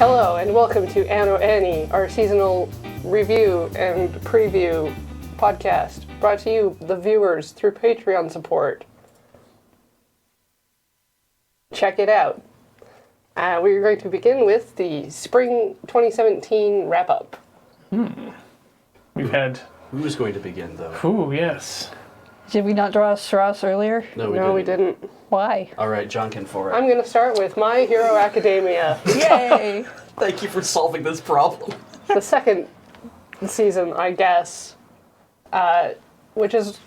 Hello and welcome to AnoAni, our seasonal review and preview podcast, brought to you, the viewers, through Patreon support. Check it out. We're going to begin with the Spring 2017 wrap-up. We've had... Who was going to begin, though? Ooh, yes. Did we not draw straws earlier? No, we didn't. Why? All right, John can for it. I'm going to start with My Hero Academia. Yay! Thank you for solving this problem. The second season, I guess, which is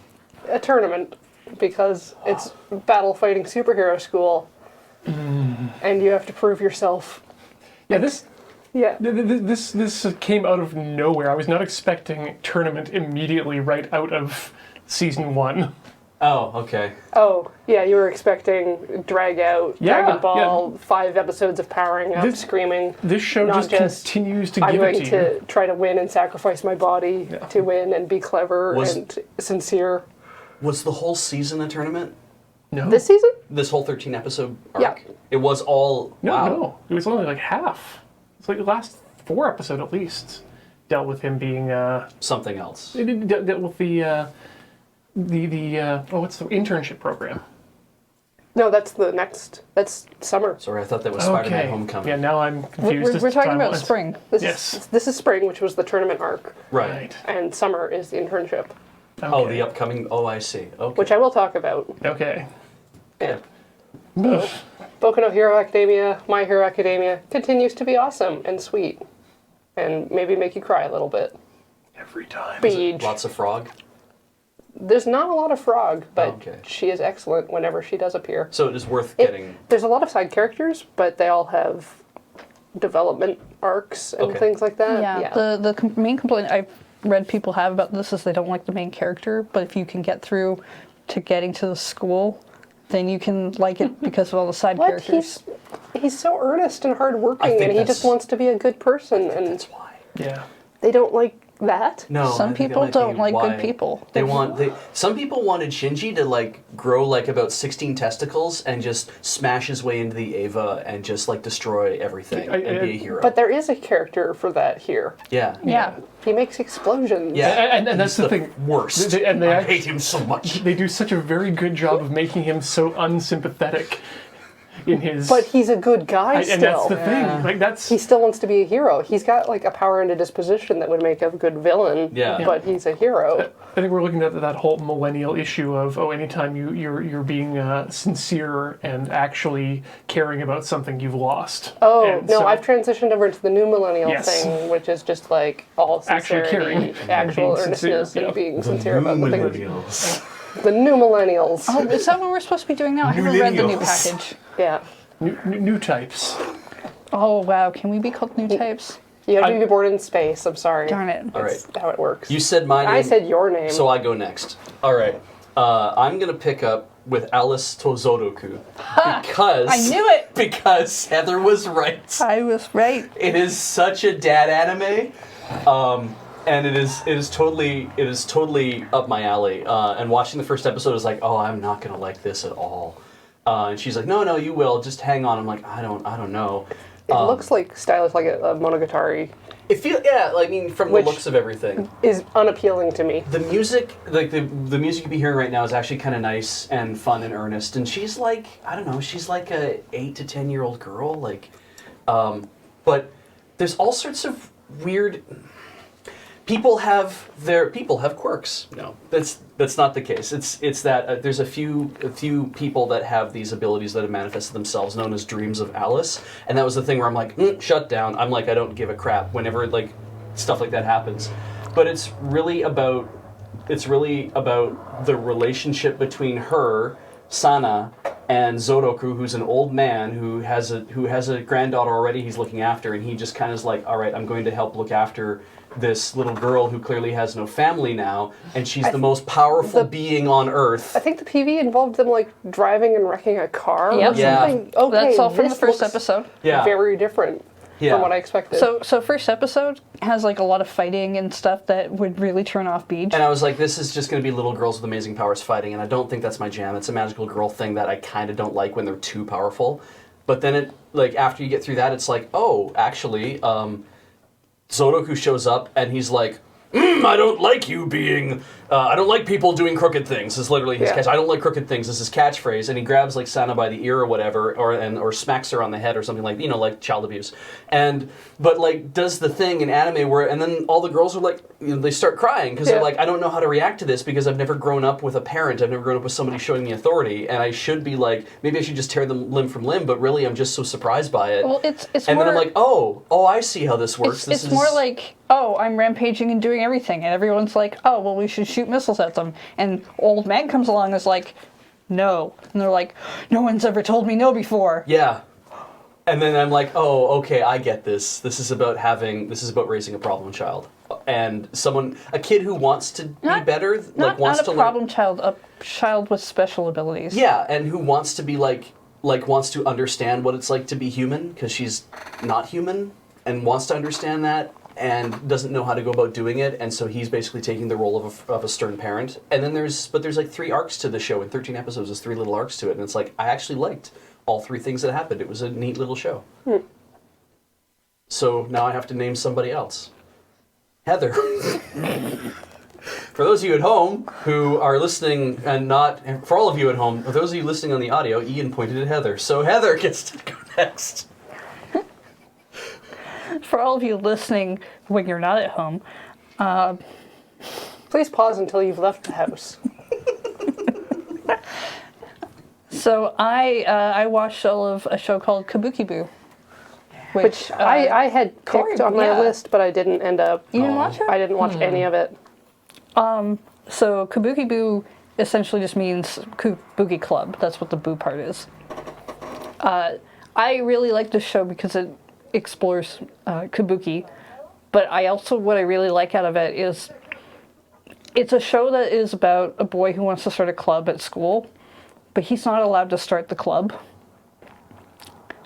a tournament because it's battle fighting superhero school, and you have to prove yourself. Yeah, this came out of nowhere. I was not expecting tournament immediately right out of season 1. Oh, okay. Oh, yeah, you were expecting drag out, Dragon Ball, 5 episodes of powering up, screaming. This show just continues to I'm give going it to you. to try to win and sacrifice my body to win and be clever and sincere. Was the whole season a tournament? No. This season? This whole 13 episode arc? Yeah. It was all... No. It was only like half. It's like the last 4 episodes at least dealt with him being... something else. It dealt with the what's the internship program? No, that's summer. Sorry, I thought that was Spider-Man Homecoming. Yeah, now I'm confused. We're talking about spring. This is spring, which was the tournament arc. Right. And summer is the internship. Okay. Oh, the upcoming... Oh, I see. Okay. Which I will talk about. Okay. Yeah. Boku no Hero Academia, My Hero Academia, continues to be awesome and sweet. And maybe make you cry a little bit. Every time. Beej. Lots of frog? There's not a lot of frog, but Okay. she is excellent whenever she does appear. So it is worth getting... There's a lot of side characters, but they all have development arcs and things like that. Yeah. The main complaint I've read people have about this is they don't like the main character, but if you can get through to getting to the school, then you can like it because of all the side characters. He's so earnest and hardworking, and he just wants to be a good person, and That's why. Yeah. they don't like that. No, Some people don't like good people. Some people wanted Shinji to grow about 16 testicles and just smash his way into the Eva and just destroy everything and be a hero. But there is a character for that here. Yeah. Yeah. He makes explosions. Yeah. And that's the thing. Worst. I hate him so much. They do such a very good job of making him so unsympathetic in his... But he's a good guy still. And that's the thing. He still wants to be a hero. He's got a power and a disposition that would make a good villain. Yeah. But he's a hero. I think we're looking at that whole millennial issue of anytime you're being sincere and actually caring about something you've lost. Oh, and no, so, I've transitioned over to the new millennial Yes. thing, which is just all sincerity, caring, actual being earnestness, sincere, and being sincere about the things. Millennials. The new millennials. Oh, is that what we're supposed to be doing now? I haven't read the new package. Yeah. New types. Oh, wow. Can we be called new types? You have to be born in space, I'm sorry. Darn it. All right. That's how it works. You said my name. I said your name. So I go next. All right. I'm going to pick up with Alice to Zouroku. Because... I knew it! Because Heather was right. I was right. It is such a dad anime. And it is totally up my alley. And watching the first episode was like, oh, I'm not going to like this at all. And she's like, no, you will. Just hang on. I'm like, I don't know. It looks stylish like a Monogatari. It feels, from the looks of everything. Is unappealing to me. The music, the music you be hearing right now is actually kind of nice and fun and earnest. And she's she's like a 8 to 10-year-old girl. But there's all sorts of weird... People have quirks. No, that's not the case. It's that there's a few people that have these abilities that have manifested themselves, known as dreams of Alice, and that was the thing where I'm like, shut down. I'm like, I don't give a crap whenever stuff like that happens. But it's really about the relationship between her, Sana, and Zouroku, who's an old man who has a granddaughter already he's looking after, and he just kind of is like, all right, I'm going to help look after this little girl who clearly has no family now, and she's the most powerful being on Earth. I think the PV involved them driving and wrecking a car or something. Okay, that's all from the this first looks episode. Yeah. Very different from what I expected. So first episode has a lot of fighting and stuff that would really turn off Beej. And I was like, this is just going to be little girls with amazing powers fighting, and I don't think that's my jam. It's a magical girl thing that I kind of don't like when they're too powerful. but then it like after you get through that, it's like, oh, actually, Zouroku shows up and he's like, I don't like you being. I don't like people doing crooked things. Is literally his catch. I don't like crooked things. Is his catchphrase, and he grabs like Sana by the ear or whatever, or smacks her on the head or something like like child abuse. But like does the thing in anime where, and then all the girls are like, they start crying because they're like, I don't know how to react to this because I've never grown up with a parent. I've never grown up with somebody showing me authority, and I should be like, maybe I should just tear them limb from limb. But really, I'm just so surprised by it. Well, it's and more, then I'm like, oh, I see how this works. It's more like, oh, I'm rampaging and doing everything, and everyone's like, oh, well, we should shoot missiles at them. And old man comes along and is like, no. And they're like, no one's ever told me no before. Yeah. And then I'm like, oh, okay, I get this. This is about raising a problem child. And a kid who wants to be better, wants to not a problem child, a child with special abilities. Yeah, and who wants to be wants to understand what it's like to be human, because she's not human, and wants to understand that, and doesn't know how to go about doing it, and so he's basically taking the role of a stern parent. And then there's like 3 arcs to the show. In 13 episodes, there's 3 little arcs to it, and it's like, I actually liked all 3 things that happened. It was a neat little show. So now I have to name somebody else. Heather. For those of you at home who are listening and not, for all of you at home, for those of you listening on the audio, Ian pointed at Heather. So Heather gets to go next. For all of you listening when you're not at home, Please pause until you've left the house. so I watched all of a show called Kabukibu, Which I had picked on my list, but I didn't end up. You didn't watch it? I didn't watch any of it. So Kabukibu essentially just means Kabuki Club. That's what the boo part is. I really like this show because it explores Kabuki, but what I really like out of it is it's a show that is about a boy who wants to start a club at school, but he's not allowed to start the club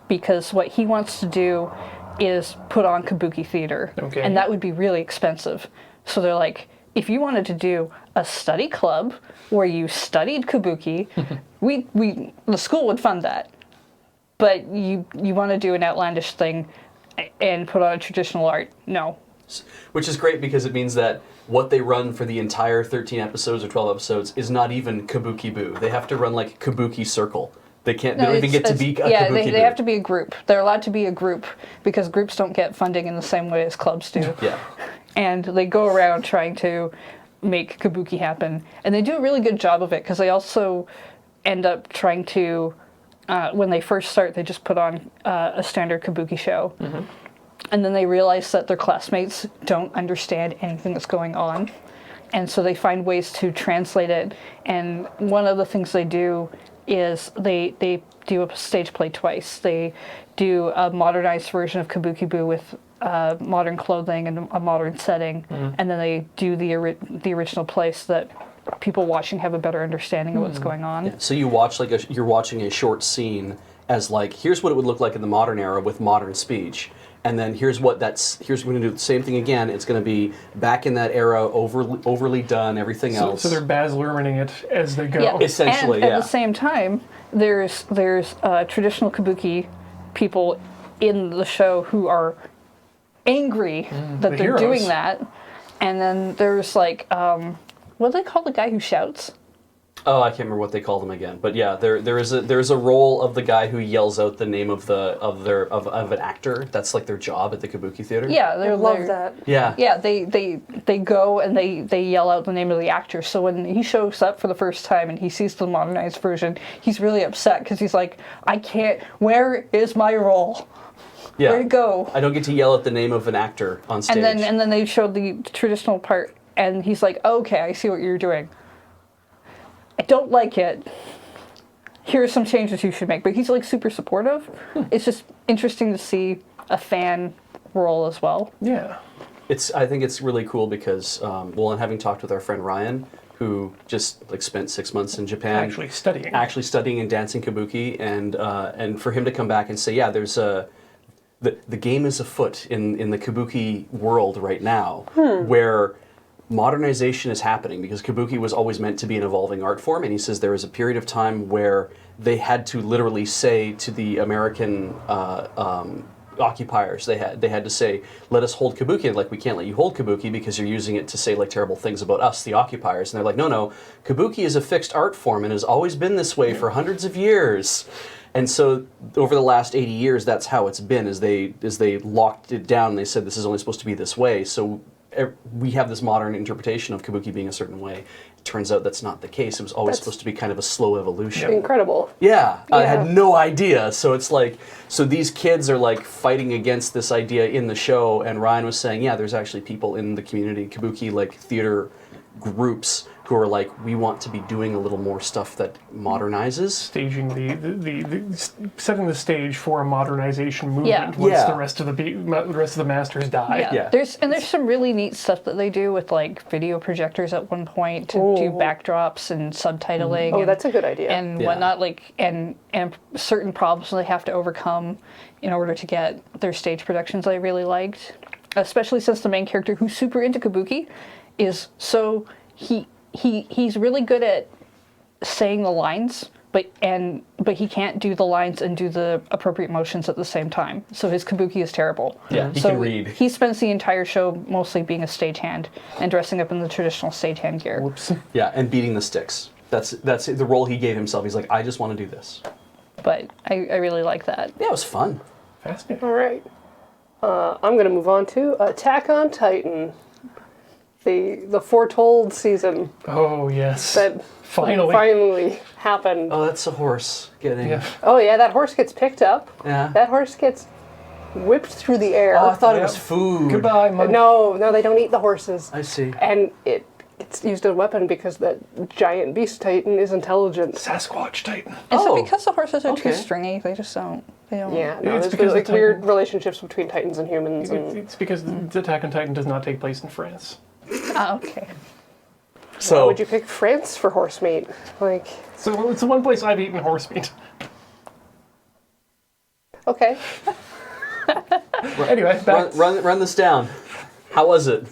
because what he wants to do is put on Kabuki theater, and that would be really expensive. So they're like, if you wanted to do a study club where you studied Kabuki, the school would fund that. But you want to do an outlandish thing and put on a traditional art, no. Which is great because it means that what they run for the entire 13 episodes or 12 episodes is not even Kabukibu. They have to run like Kabuki Circle. They don't even get to be a Kabukibu. They have to be a group. They're allowed to be a group because groups don't get funding in the same way as clubs do. Yeah. And they go around trying to make Kabuki happen. And they do a really good job of it because they also end up trying to, when they first start, they just put on a standard Kabuki show. Mm-hmm. And then they realize that their classmates don't understand anything that's going on. And so they find ways to translate it. And one of the things they do is they do a stage play twice. They do a modernized version of Kabukibu with modern clothing and a modern setting, and then they do the original play so that people watching have a better understanding of what's going on. Yeah. So you watch you're watching a short scene as like, here's what it would look like in the modern era with modern speech. And then here's we're going to do the same thing again. It's going to be back in that era, overly done, everything else. So they're Baz Luhrmanning it as they go. Yeah. Essentially, and at the same time, there's traditional Kabuki people in the show who are angry that they're doing that. And then there's like, what do they call the guy who shouts? Oh, I can't remember what they call them again, but yeah, there's a role of the guy who yells out the name of an actor. That's like their job at the Kabuki theater. Yeah, I love that. Yeah. Yeah, they go and they yell out the name of the actor. So when he shows up for the first time and he sees the modernized version, he's really upset because he's like, I can't. Where is my role? Yeah. Where'd it go? I don't get to yell at the name of an actor on stage. And then they showed the traditional part, and he's like, okay, I see what you're doing. I don't like it. Here are some changes you should make. But he's like super supportive. It's just interesting to see a fan role as well. Yeah. I think it's really cool because, and having talked with our friend Ryan, who just like spent 6 months in Japan, Actually studying and dancing Kabuki, and for him to come back and say, yeah, there's the game is afoot in the Kabuki world right now, where modernization is happening because kabuki was always meant to be an evolving art form, and he says there was a period of time where they had to literally say to the American occupiers, they had to say, let us hold kabuki. Like, we can't let you hold kabuki because you're using it to say like terrible things about us, the occupiers. And they're like, no, kabuki is a fixed art form and has always been this way for hundreds of years. And so over the last 80 years, that's how it's been, as they locked it down. They said this is only supposed to be this way. So we have this modern interpretation of kabuki being a certain way. It turns out that's not the case. It was always supposed to be kind of a slow evolution. Incredible. Yeah, I had no idea. So it's like, so these kids are like fighting against this idea in the show, and Ryan was saying, yeah, there's actually people in the community, kabuki like theater groups, who are like, we want to be doing a little more stuff that modernizes. Staging the setting the stage for a modernization movement once the rest of the masters die. Yeah. There's some really neat stuff that they do with like video projectors at one point to do backdrops and subtitling. Oh, that's a good idea. And whatnot, like and certain problems they have to overcome in order to get their stage productions I really liked. Especially since the main character, who's super into kabuki, is so he's really good at saying the lines, but he can't do the lines and do the appropriate motions at the same time. So his kabuki is terrible. Yeah, he can read. He spends the entire show mostly being a stagehand and dressing up in the traditional stagehand gear. Whoops. Yeah, and beating the sticks. That's the role he gave himself. He's like, I just want to do this. But I really like that. Yeah, it was fun. Fascinating. All right. I'm going to move on to Attack on Titan. The foretold season Oh yes. that finally happened. Oh, that's a horse getting... Yeah. Oh yeah, that horse gets picked up. Yeah. That horse gets whipped through the air. Oh, I thought it was food. Goodbye, Mike. No, they don't eat the horses. I see. And it's used as a weapon because the giant beast titan is intelligent. Sasquatch Titan. Is Oh, it because the horses are okay. too stringy? They just don't. They don't. Yeah, Yeah, no, it's there's because like the weird Titan- relationships between titans and humans. And It's because the Attack on Titan does not take place in France. Ah, okay. why So, would you pick France for horse meat? Like, So it's the one place I've eaten horse meat. okay. Anyway, back. run this down. How was it?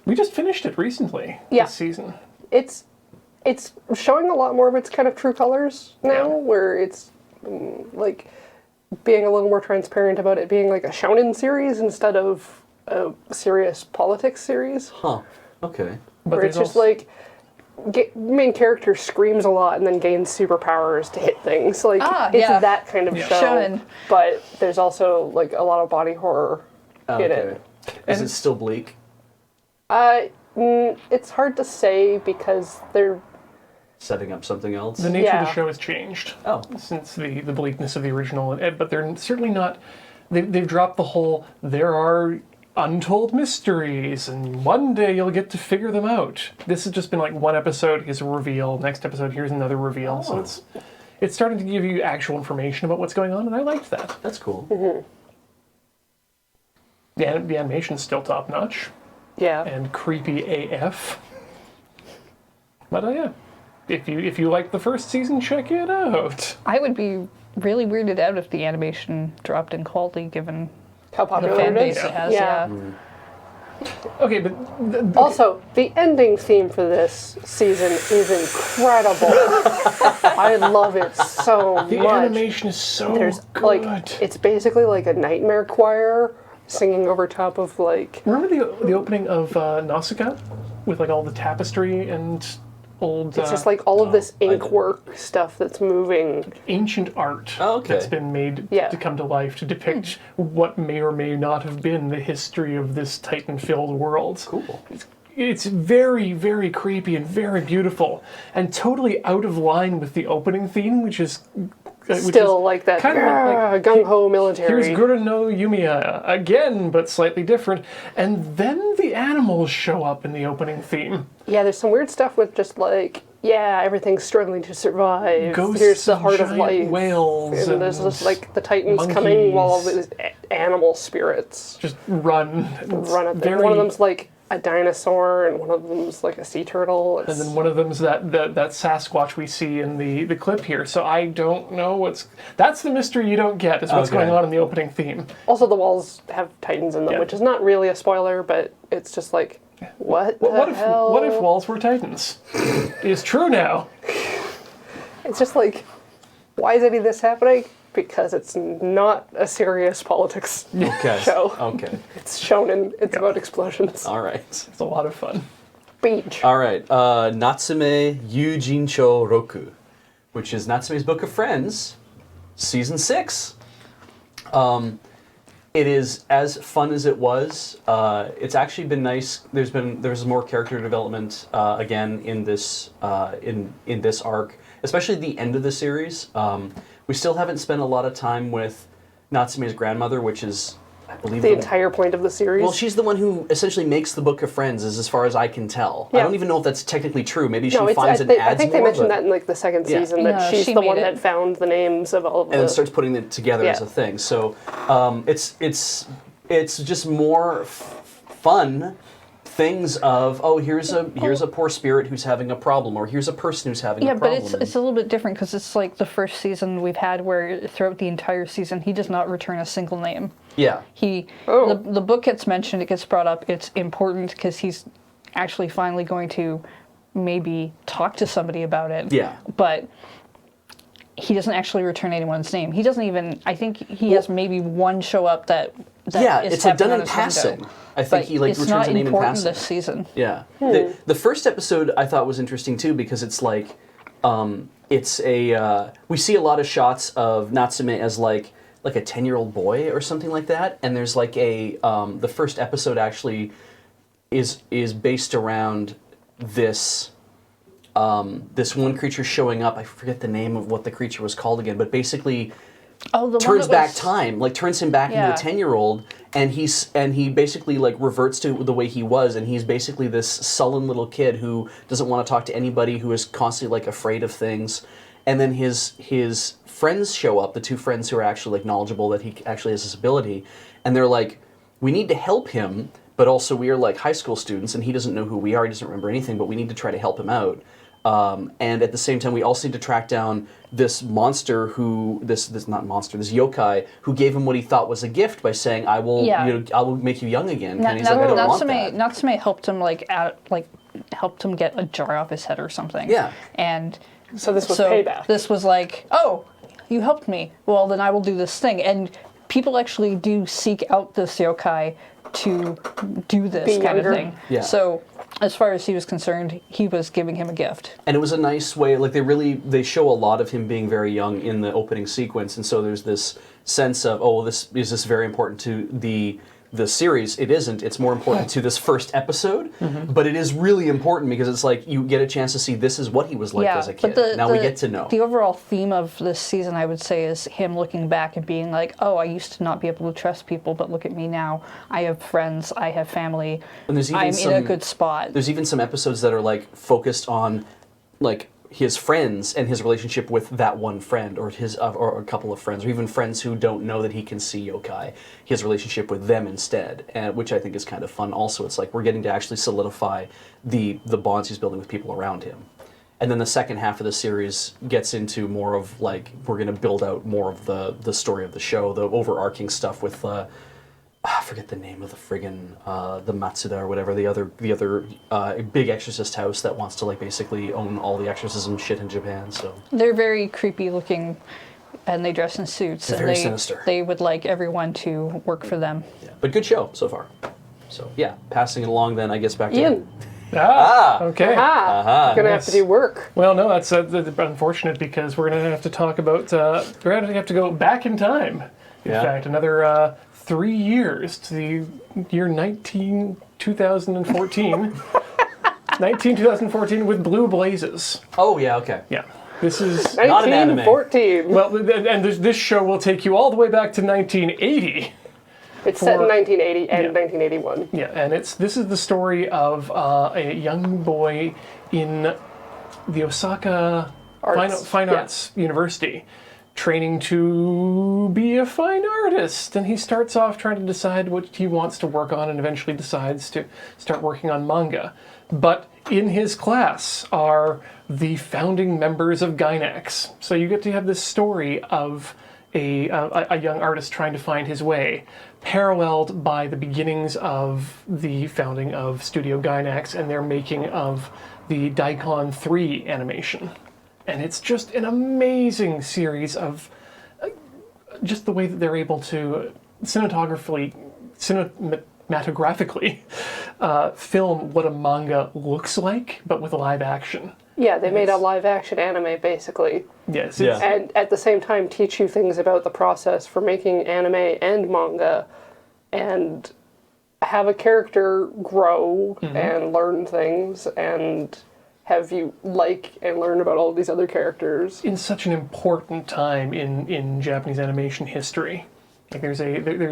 We just finished it recently Yeah. this season. It's showing a lot more of its kind of true colors now, where it's like being a little more transparent about it being like a shonen series instead of a serious politics series. Huh. Okay. But Where it's there's just also- like main character screams a lot and then gains superpowers to hit things. Like it's yeah. that kind of Yeah. show. Shonen. But there's also like a lot of body horror in Okay. it. Is it still bleak? It's hard to say because they're Setting up something else? the nature of the yeah. show has changed Oh. since the bleakness of the original, but they're certainly not. They've dropped the whole. There are untold mysteries, and one day you'll get to figure them out. This has just been like one episode. Here's a reveal. Next episode, here's another reveal. So it's starting to give you actual information about what's going on, and I liked that. That's cool. The animation's still top notch yeah. and creepy AF. But yeah, if you liked the first season, check it out. I would be really weirded out if the animation dropped in quality given How the popular fan it base is. it has. Yeah. Okay, but Also, the ending theme for this season is incredible. I love it so the much. animation is so There's good. like it's basically like a nightmare choir singing over top of like Remember the opening of Nausicaa with like all the tapestry and old it's just like all of this I ink didn't. work stuff that's moving. ancient art Oh, okay. that's been made Yeah. to come to life to depict what may or may not have been the history of this Titan-filled world. Cool. It's very, very creepy and very beautiful, and totally out of line with the opening theme, which is Still like that kind of like gung ho military. here's Guru no Yumiya again, but slightly different. And then the animals show up in the opening theme. Yeah, there's some weird stuff with just like, yeah, everything's struggling to survive. Ghosts Here's the of heart of giant life. whales and there's and just like the Titans coming while all monkeys. these animal spirits Just run. It's run at them. very- One of them's like a dinosaur, and one of them's like a sea turtle. And then one of them's that Sasquatch we see in the clip here. So I don't know what's... That's the mystery you don't get, is what's Okay. going on in the opening theme. Also, the walls have Titans in them, Yeah. which is not really a spoiler, but it's just like What the What if hell? what if walls were titans? It's true now. It's just like, why is any of this happening? Because it's not a serious politics Okay. show. Okay. It's shonen. It's about explosions. All right. It's a lot of fun. Beej. All right. Natsume Yuujinchou Roku, which is Natsume's Book of Friends, season 6. It is as fun as it was. It's actually been nice. There's more character development again in this in this arc, especially the end of the series. We still haven't spent a lot of time with Natsume's grandmother, which is, I believe, The entire point of the series. well, she's the one who essentially makes the Book of Friends, as far as I can tell. I Yeah. don't even know if that's technically true. Maybe she no, finds it I adds think more, they mentioned but- that in like the second Yeah. season, that No, she's she the made one it. that found the names of all of and then the... starts putting it together as Yeah. a thing. So it's just more fun things of, oh, here's a poor spirit who's having a problem, or here's a person who's having Yeah, a but problem. it's a little bit different because it's like the first season we've had where throughout the entire season he does not return a single name. yeah. Oh. The book gets mentioned, it gets brought up, it's important because he's actually finally going to maybe talk to somebody about it. Yeah. But he doesn't actually return anyone's name. He doesn't even, I think he has maybe one show up that Yeah, is it's like done tapping in on his window. passing. I think But he like it's returns not a name in important passing. this season. Yeah. Hmm. The first episode I thought was interesting too, because it's like, it's a, we see a lot of shots of Natsume as like a 10-year-old boy or something like that, and there's like the first episode actually is based around this, this one creature showing up. I forget the name of what the creature was called again, but basically Oh, the one turns that back was- time, like turns him back Yeah. into a 10-year-old, and he basically like reverts to the way he was, and he's basically this sullen little kid who doesn't want to talk to anybody, who is constantly like afraid of things. And then his friends show up, the two friends who are actually like knowledgeable that he actually has this ability, and they're like, we need to help him, but also we are like high school students, and he doesn't know who we are, he doesn't remember anything, but we need to try to help him out. And at the same time, we also need to track down this monster who, this yokai, who gave him what he thought was a gift by saying, I will, Yeah. I will make you young again. Na- And he's like, I don't want that. Natsume helped him helped him get a jar off his head or something. Yeah. And So this was payback. This was like, oh, you helped me. Well, then I will do this thing. And people actually do seek out this yokai to do this Be kind younger. of thing. Yeah. So as far as he was concerned, he was giving him a gift. And it was a nice way, like they show a lot of him being very young in the opening sequence, and so there's this sense of, oh, this is very important to the series. It isn't. It's more important to this first episode, but it is really important because it's like you get a chance to see this is what he was like as a kid. Now we get to know. The overall theme of this season, I would say, is him looking back and being like, oh, I used to not be able to trust people, but look at me now. I have friends, I have family, And there's even I'm in a good spot. There's even some episodes that are like focused on like his friends and his relationship with that one friend, or his or a couple of friends, or even friends who don't know that he can see yokai. His relationship with them instead, and which I think is kind of fun. Also, it's like we're getting to actually solidify the bonds he's building with people around him. And then the second half of the series gets into more of like we're going to build out more of the story of the show, the overarching stuff with I forget the name of the friggin' the Matsuda or whatever, the other big exorcist house that wants to like basically own all the exorcism shit in Japan. So They're very creepy looking, and they dress in suits. They're and very they, sinister. They would like everyone to work for them. yeah, but good show so far. So yeah, passing it along then I guess back to Ian. Okay. Gonna have to do work. Well, no, that's unfortunate because we're going to have to talk about, we're going to have to go back in time. In Yeah. fact, another 3 years to the year 2014. 2014 with Blue Blazes. Oh yeah, okay. Yeah. This is... Not an anime. 1914. Well, and this show will take you all the way back to 1980. It's set in for- 1980 and Yeah. 1981. Yeah, and this is the story of a young boy in the Osaka Fine Yeah. Arts University, training to be a fine artist. And he starts off trying to decide what he wants to work on and eventually decides to start working on manga. But in his class are the founding members of Gainax. So you get to have this story of a young artist trying to find his way, paralleled by the beginnings of the founding of Studio Gainax and their making of the Daikon 3 animation. And it's just an amazing series of just the way that they're able to cinematographically film what a manga looks like, but with live action. Yeah, they made a live-action anime, basically. Yes. Yeah. And at the same time teach you things about the process for making anime and manga, and have a character grow and learn things, and have you like and learn about all these other characters. In such an important time in Japanese animation history. Like there's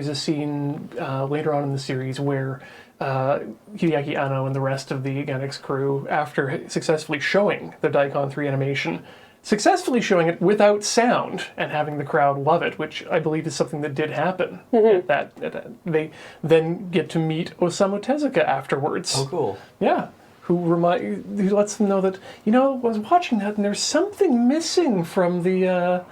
a scene later on in the series where Hideaki Anno and the rest of the Gainax crew, after successfully showing the Daikon 3 animation, successfully showing it without sound and having the crowd love it, which I believe is something that did happen. They then get to meet Osamu Tezuka afterwards. Oh, cool. Yeah. Who lets them know that, I was watching that and there's something missing from the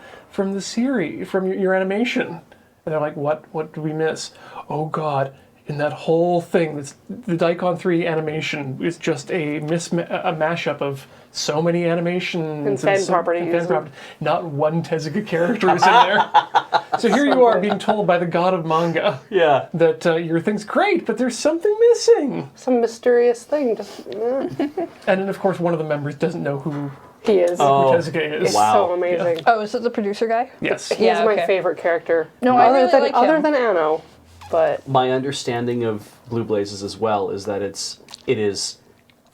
series, from your animation. And they're like, what do we miss? Oh God, in that whole thing, the Daikon 3 animation is just a mashup of so many animations And fan properties. Not one Tezuka character is in there. So here you are being told by the god of manga that your thing's great, but there's something missing. Some mysterious thing. Just And then, of course, one of the members doesn't know who he is. Tezuka is. It's so amazing. Oh, is it the producer guy? Yes. He's Yeah, my okay. favorite character. No, I really like other him. than Anno, but My understanding of Blue Blazes as well is that it is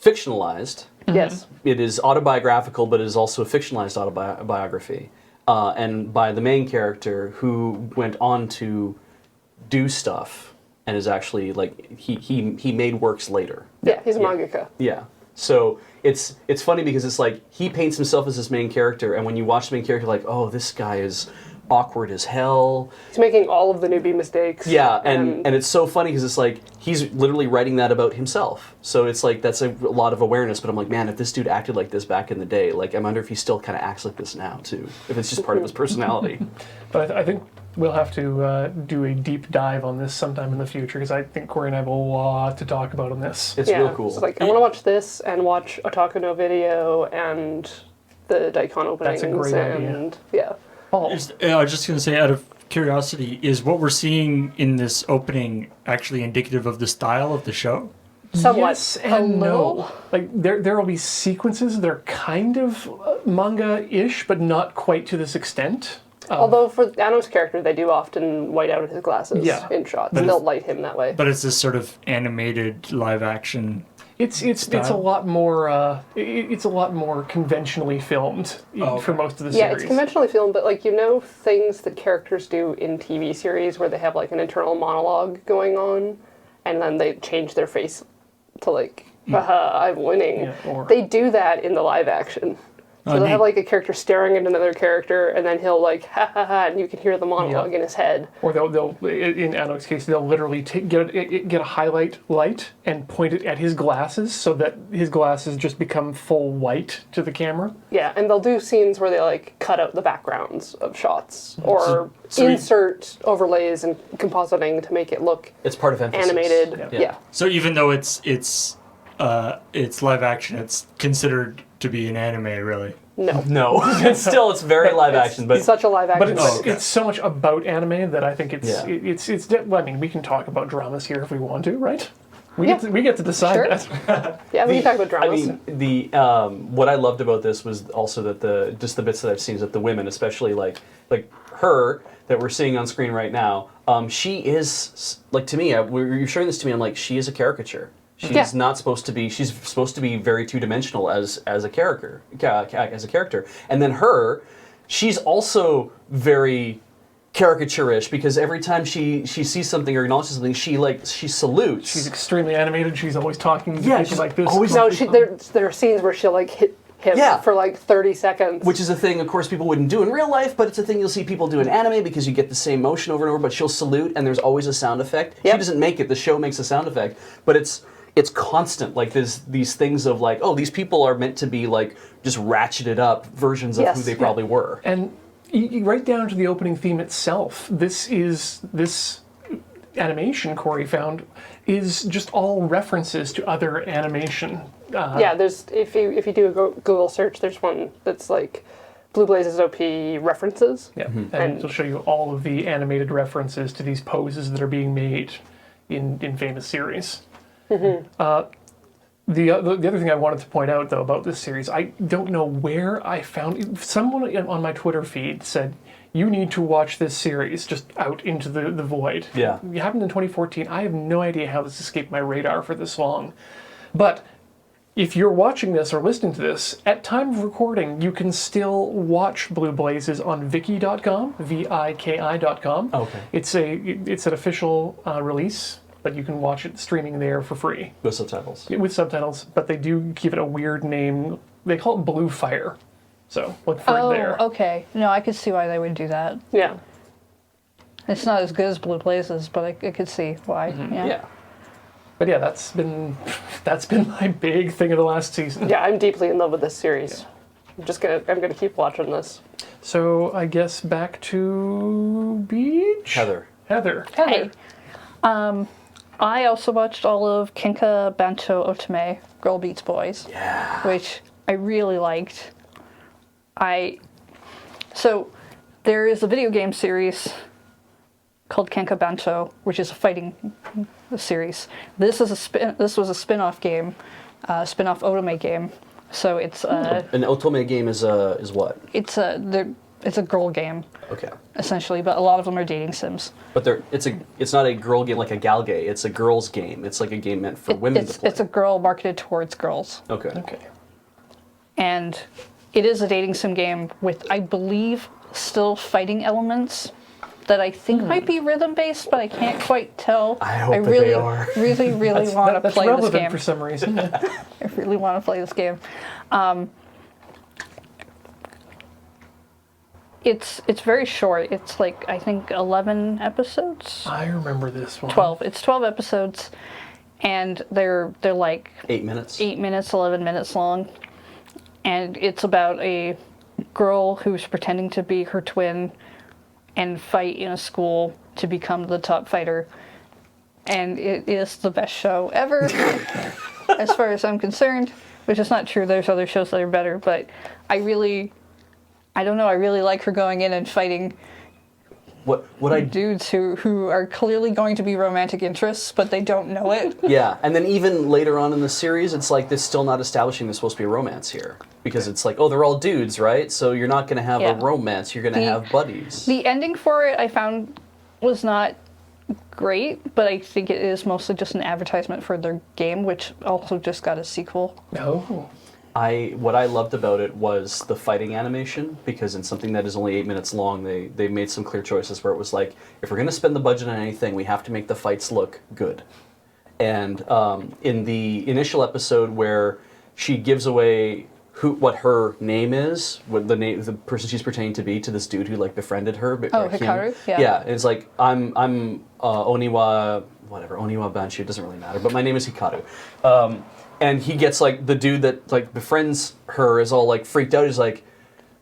fictionalized. yes. It is autobiographical, but it is also a fictionalized autobiography. And by the main character who went on to do stuff and is actually like he made works later. Yeah, he's a mangaka. Yeah. So it's funny because it's like he paints himself as this main character, and when you watch the main character, like, oh, this guy is awkward as hell. He's making all of the newbie mistakes. Yeah, and it's so funny because it's like he's literally writing that about himself. So it's like that's a lot of awareness. But I'm like, man, if this dude acted like this back in the day, like I wonder if he still kind of acts like this now too. If it's just part of his personality. But I think we'll have to do a deep dive on this sometime in the future, because I think Cori and I have a lot to talk about on this. It's yeah, real cool. It's like I want to watch this and watch Otaku no Video and the Daikon openings. That's a great and yeah. Paul. I was just going to say, out of curiosity, is what we're seeing in this opening actually indicative of the style of the show? Somewhat. Yes and A little. no. Like there will be sequences that are kind of manga-ish, but not quite to this extent. Although for Anno's character, they do often white out his glasses Yeah. in shots, But and they'll it's- light him that way. But it's this sort of animated live action. It's a Style? lot more it's a lot more conventionally filmed for most of the Yeah, series. it's conventionally filmed, but things that characters do in TV series where they have like an internal monologue going on, and then they change their face to like, haha, I'm winning. Yeah, or- They do that in the live action. So they'll have like a character staring at another character, and then he'll like, ha ha ha, and you can hear the monologue in his head. Or they'll in Ano's case, they'll literally get a highlight light and point it at his glasses so that his glasses just become full white to the camera. Yeah, and they'll do scenes where they like cut out the backgrounds of shots or so we- insert overlays and compositing to make it look It's part of emphasis. animated. Yeah. Yeah. So even though it's live action, it's considered to be an anime, really. No. No, it's very live action, but Such a live But action. it's, okay. it's so much about anime that I think it's Yeah. I mean, we can talk about dramas here if we want to, right? We Yeah. get to decide Sure. that. Yeah, we can talk about I dramas. mean, the what I loved about this was also that the bits that I've seen is that the women, especially like her that we're seeing on screen right now, she is like, to me. You're showing this to me. I'm like, she is a caricature. She's not supposed to be. She's supposed to be very two-dimensional as a character, and then she's also very caricature-ish, because every time she sees something or acknowledges something, she salutes. She's extremely animated. She's always talking to Yeah, people she's like this. always- No, there are scenes where she'll like hit him Yeah. for like 30 seconds. Which is a thing, of course, people wouldn't do in real life, but it's a thing you'll see people do in anime because you get the same motion over and over, but she'll salute and there's always a sound effect. Yep. She doesn't make it, the show makes a sound effect, but it's constant. Like there's these things of like, oh, these people are meant to be like just ratcheted up versions of who Yes. they probably were. And right down to the opening theme itself. This animation Cori found is just all references to other animation. Yeah, there's if you do a Google search, there's one that's like Blue Blazes OP references. Yeah, and it'll show you all of the animated references to these poses that are being made in famous series. The other thing I wanted to point out, though, about this series, I don't know where I found... Someone on my Twitter feed said, you need to watch this series just out into the void. Yeah. It happened in 2014. I have no idea how this escaped my radar for this long. But if you're watching this or listening to this, at time of recording, you can still watch Blue Blazes on viki.com, viki.com. Okay. It's an official release, but you can watch it streaming there for free. With subtitles. With subtitles, but they do give it a weird name. They call it Blue Fire. So look for it there. Oh, okay. No, I could see why they would do that. Yeah. It's not as good as Blue Blazes, but I could see why. Yeah. But yeah, that's been my big thing of the last season. Yeah, I'm deeply in love with this series. I'm gonna keep watching this. So I guess back to Beej? Heather. Hey. I also watched all of Kenka, Banchou, Otome, Girl Beats Boys. Yeah. Which I really liked. So there is a video game series called Kenka Banchou, which is a fighting series. This was a spin-off game, spin-off Otome game. So it's An Otome game is what? it's a girl game Okay. essentially, but a lot of them are dating sims. But it's not a girl game like a gal gay. It's a girls game. It's like a game meant for women to play. It's a girl marketed towards girls. Okay. Okay. And it is a dating sim game with, I believe, still fighting elements that I think might be rhythm-based, but I can't quite tell. I hope that really, they are. really want to That's play this relevant game. for some reason. I really want to play this game. It's very short. It's like, I think, 11 episodes? I remember this one. 12. It's 12 episodes, and they're like 8 minutes. 8 minutes, 11 minutes long. And it's about a girl who's pretending to be her twin and fight in a school to become the top fighter. And it is the best show ever, as far as I'm concerned, which is not true. There's other shows that are better, but I really like her going in and fighting What I dudes who are clearly going to be romantic interests, but they don't know it. Yeah, and then even later on in the series, it's like they're still not establishing there's supposed to be a romance here. Because it's like, oh, they're all dudes, right? So you're not going to have a romance, you're going to have buddies. The ending for it, I found, was not great, but I think it is mostly just an advertisement for their game, which also just got a sequel. No. What I loved about it was the fighting animation, because in something that is only 8 minutes long, they made some clear choices where it was like, if we're going to spend the budget on anything, we have to make the fights look good. And in the initial episode where she gives away what her name is, what the person she's pretending to be to this dude who like befriended her. Hikaru? Yeah. Yeah, and it's like, I'm Oniwa Banchou, it doesn't really matter, but my name is Hikaru. And he gets like, the dude that like befriends her is all like freaked out. He's like,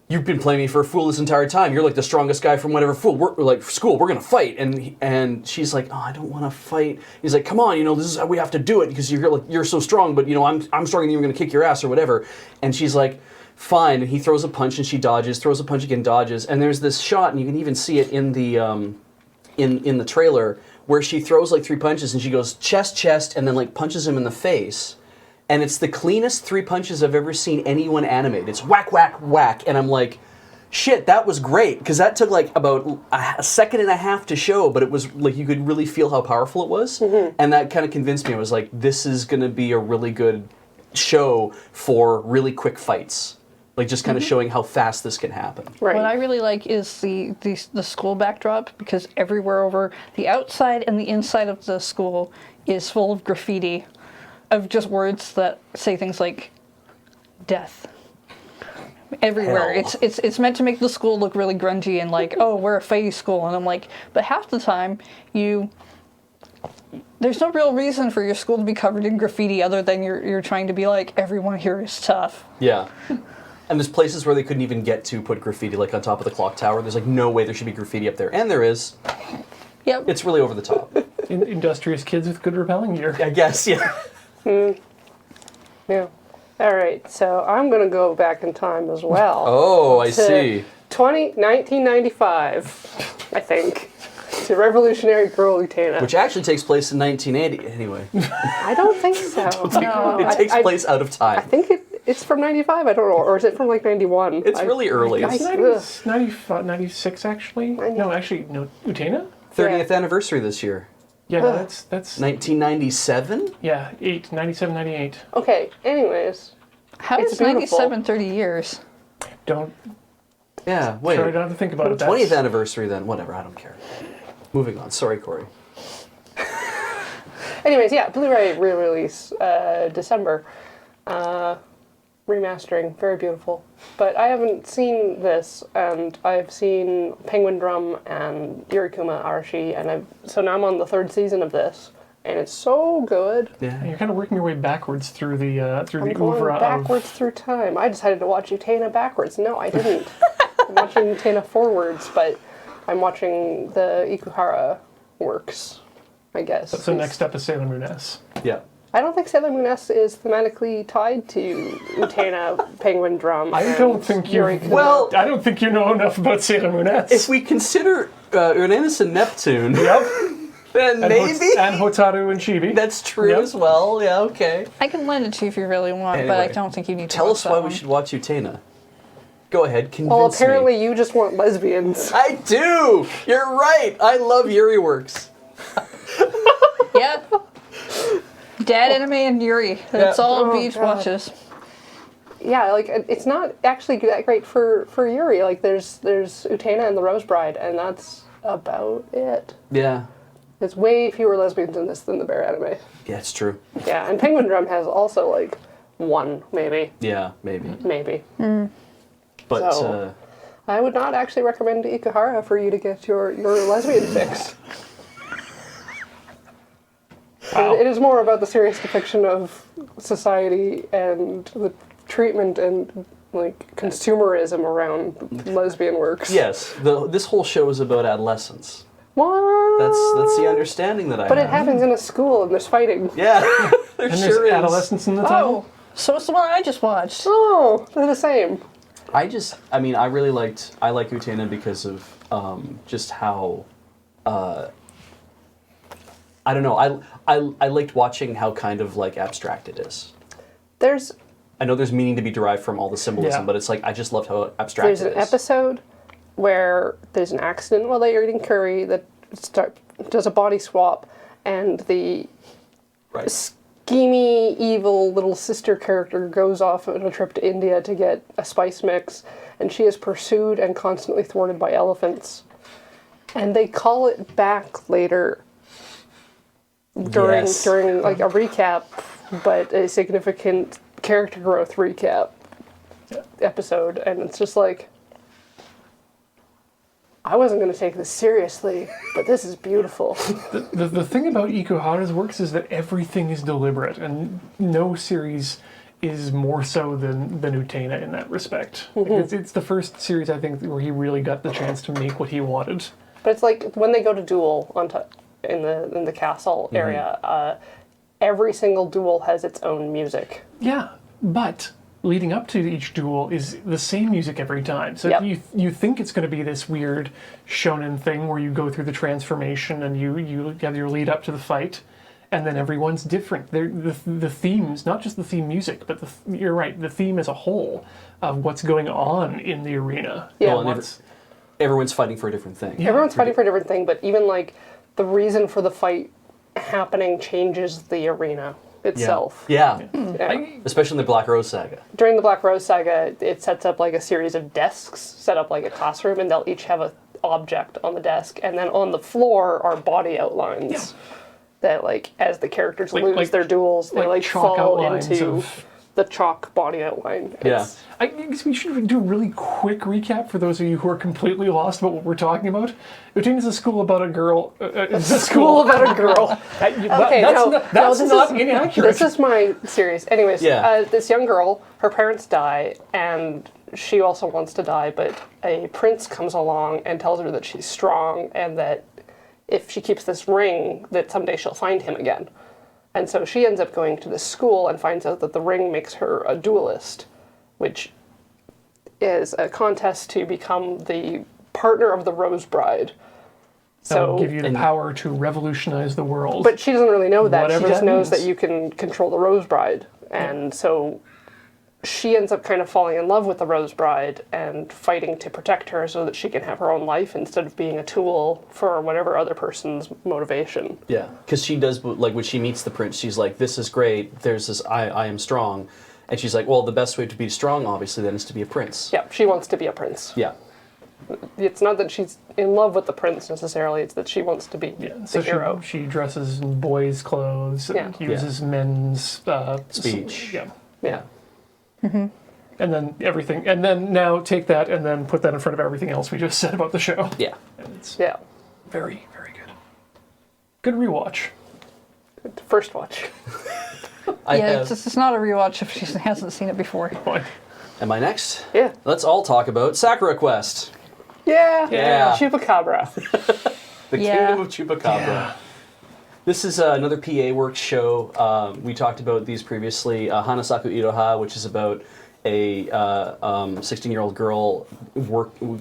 you've been playing me for a fool this entire time. You're like the strongest guy from whatever school. We're gonna fight. And she's like, oh, I don't want to fight. He's like, come on, this is how we have to do it because you're so strong. But I'm stronger than you. We're gonna kick your ass or whatever. And she's like, fine. And he throws a punch and she dodges. Throws a punch again, dodges. And there's this shot, and you can even see it in the in the trailer where she throws like 3 punches and she goes chest, and then like punches him in the face. And it's the cleanest 3 punches I've ever seen anyone animate. It's whack, whack, whack. And I'm like, shit, that was great. Because that took like about a second and a half to show, but it was like you could really feel how powerful it was. Mm-hmm. And that kind of convinced me. I was like, this is going to be a really good show for really quick fights. Like just kind of showing how fast this can happen. Right. What I really like is the school backdrop, because everywhere over the outside and the inside of the school is full of graffiti of just words that say things like death. Everywhere. Hell. It's meant to make the school look really grungy and like, oh, we're a fighty school. And I'm like, but half the time there's no real reason for your school to be covered in graffiti other than you're trying to be like, everyone here is tough. Yeah. And there's places where they couldn't even get to put graffiti, like on top of the clock tower. There's like no way there should be graffiti up there, and there is. Yep. It's really over the top. Industrious kids with good repelling gear. I guess, yeah. Yeah. All right, so I'm going to go back in time as well. Oh, I to see. 1995, I think, to Revolutionary Girl Utena. Which actually takes place in 1980, anyway. I don't think so. No, It takes place out of I time. think it's from 95, I don't know, or is it from like 91? It's really early. I- It's 95, 96 actually. No, actually, no. Utena? 30th anniversary this year. Yeah, no, that's 1997? yeah, 97, 98. Okay, anyways. How It's is beautiful. 97 30 years? Don't Yeah, wait. try not to think about it. 20th anniversary then. Whatever, I don't care. Moving on. Sorry, Cori. Anyways, yeah, Blu-ray re-release, December. Remastering, very beautiful. But I haven't seen this, and I've seen Penguin Drum and Yurikuma Arashi, and so now I'm on the 3rd season of this, and it's so good. Yeah. You're kind of working your way backwards through the I'm going oeuvre backwards of. through time. I decided to watch Utena backwards. No, I didn't. I'm watching Utena forwards, but I'm watching the Ikuhara works, I guess. So next up is Sailor Moon S. Yeah. I don't think Sailor Moon S is thematically tied to Utena, Penguin Drum. I and don't think you. Yurikuma. Well, I don't think you know enough about Sailor Moon S. if we consider Uranus and Neptune, Yep. then And maybe and Hotaru and Chibi. that's true Yep. as well. Yeah, okay. I can lend it to you if you really want, but I Anyway, don't think you need to Tell watch us that why one. we should watch Utena. Go ahead, convince Well, apparently me. you just want lesbians. I do! You're right! I love Yuri Works. Yeah. Dad anime and Yuri. That's all Oh, Beej God. watches. Yeah, like it's not actually that great for Yuri. Like there's Utena and the Rose Bride, and that's about it. Yeah. There's way fewer lesbians in this than the Bear anime. Yeah, it's true. Yeah, and Penguin Drum has also like one, maybe. Yeah, maybe. But, So- I would not actually recommend Ikuhara for you to get your lesbian fix. Wow. It is more about the serious depiction of society and the treatment and like consumerism around lesbian works. yes, this whole show is about adolescence. What? That's the understanding that I But have. it happens in a school and there's fighting. Yeah, there And sure there's is. adolescence in the title. Oh, so it's the one I just watched. Oh, they're the same. I really I like Utena because of just how, I don't know, I liked watching how kind of like abstract it is. There's I know there's meaning to be derived from all the symbolism, Yeah. but it's like, I just loved how abstract there's it an is. episode where there's an accident while they're eating curry that does a body swap, and the Right. schemy, evil little sister character goes off on a trip to India to get a spice mix, and she is pursued and constantly thwarted by elephants. And they call it back later during Yes. during like a recap, but a significant character growth recap episode, and it's just like, I wasn't going to take this seriously, but this is beautiful. The thing about Ikuhara's works is that everything is deliberate, and no series is more so than Utena in that respect. Like, it's the first series, I think, where he really got the chance to make what he wanted. But it's like when they go to duel in the castle area, every single duel has its own music. Yeah, but leading up to each duel is the same music every time. So Yep. you think it's going to be this weird shonen thing where you go through the transformation and you have your lead up to the fight, and then everyone's different. The themes, not just the theme music, but you're right, the theme as a whole of what's going on in the arena. Yeah. Well, And and what's- everyone's fighting for a different thing. Yeah. Everyone's fighting for a different thing, but even like the reason for the fight happening changes the arena itself. Yeah. Yeah. Especially in the Black Rose Saga. During the Black Rose Saga, it sets up like a series of desks set up like a classroom, and they'll each have an object on the desk, and then on the floor are body outlines that, like, as the characters lose like- their duels, they like chalk fall outlines into. of the chalk body outline. Yeah. It's- I guess we should do a really quick recap for those of you who are completely lost about what we're talking about. Utena is a school about a girl. It's a School about a girl. Okay, that's this not is- inaccurate. This is my series. Anyways, Yeah. this young girl, her parents die, and she also wants to die, but a prince comes along and tells her that she's strong and that if she keeps this ring, that someday she'll find him again. And so she ends up going to this school and finds out that the ring makes her a duelist, which is a contest to become the partner of the Rose Bride. That will So, give you the power to revolutionize the world. but she doesn't really know that. Whatever She just that knows means. that you can control the Rose Bride. And so she ends up kind of falling in love with the Rose Bride and fighting to protect her so that she can have her own life instead of being a tool for whatever other person's motivation. Yeah, because she does, like, when she meets the prince, she's like, this is great, there's this, I am strong. And she's like, well, the best way to be strong, obviously, then is to be a prince. Yeah, she wants to be a prince. Yeah. It's not that she's in love with the prince necessarily, it's that she wants to be So the hero. she dresses in boys' clothes and Yeah. uses men's Speech. Yeah. Yeah. And then everything, and then now take that and then put that in front of everything else we just said about the show. Yeah. And it's Yeah. very, very good. Good rewatch. First watch. I yeah, have, it's not a rewatch if she hasn't seen it before. Fine. am I next? Yeah. Let's all talk about Sakura Quest. Yeah. Yeah. Chupacabra. The Yeah. Kingdom of Chupacabra. This is another PA Works show. We talked about these previously. Hanasaku Iroha, which is about a 16-year-old girl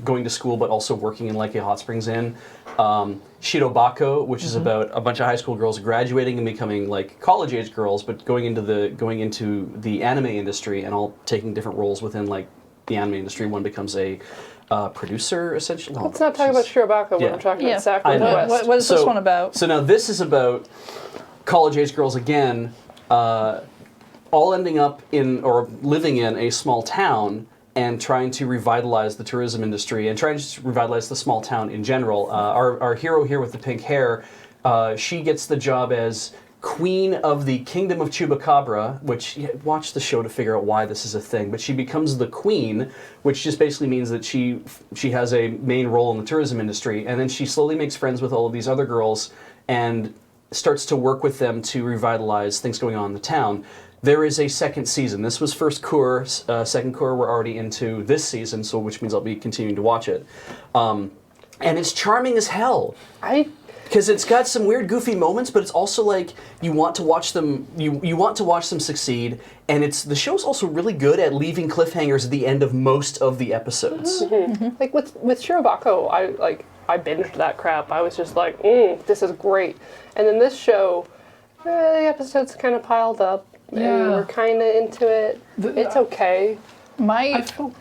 going to school but also working in like a hot springs inn. Shirobako, which is about a bunch of high school girls graduating and becoming like college-age girls, but going into the anime industry and all taking different roles within like the anime industry. One becomes a producer, essentially. No, Let's not talk about Shirobako when Yeah. we're talking Yeah. about Sakura I know. Quest. What is this one about? So now this is about college-age girls again, all ending up in or living in a small town and trying to revitalize the tourism industry and trying to revitalize the small town in general. Our hero here with the pink hair, she gets the job as Queen of the Kingdom of Chupacabra, which, watch the show to figure out why this is a thing, but she becomes the queen, which just basically means that she has a main role in the tourism industry, and then she slowly makes friends with all of these other girls and starts to work with them to revitalize things going on in the town. There is a second season. This was first cour, second cour we're already into this season, so which means I'll be continuing to watch it. And it's charming as hell. Because it's got some weird, goofy moments, but it's also like you want to watch them. You want to watch them succeed, and the show's also really good at leaving cliffhangers at the end of most of the episodes. Like with Shirobako, I binged that crap. I was just like, this is great. And then this show, the episodes kind of piled up, and we're kind of into it. It's okay. I feel.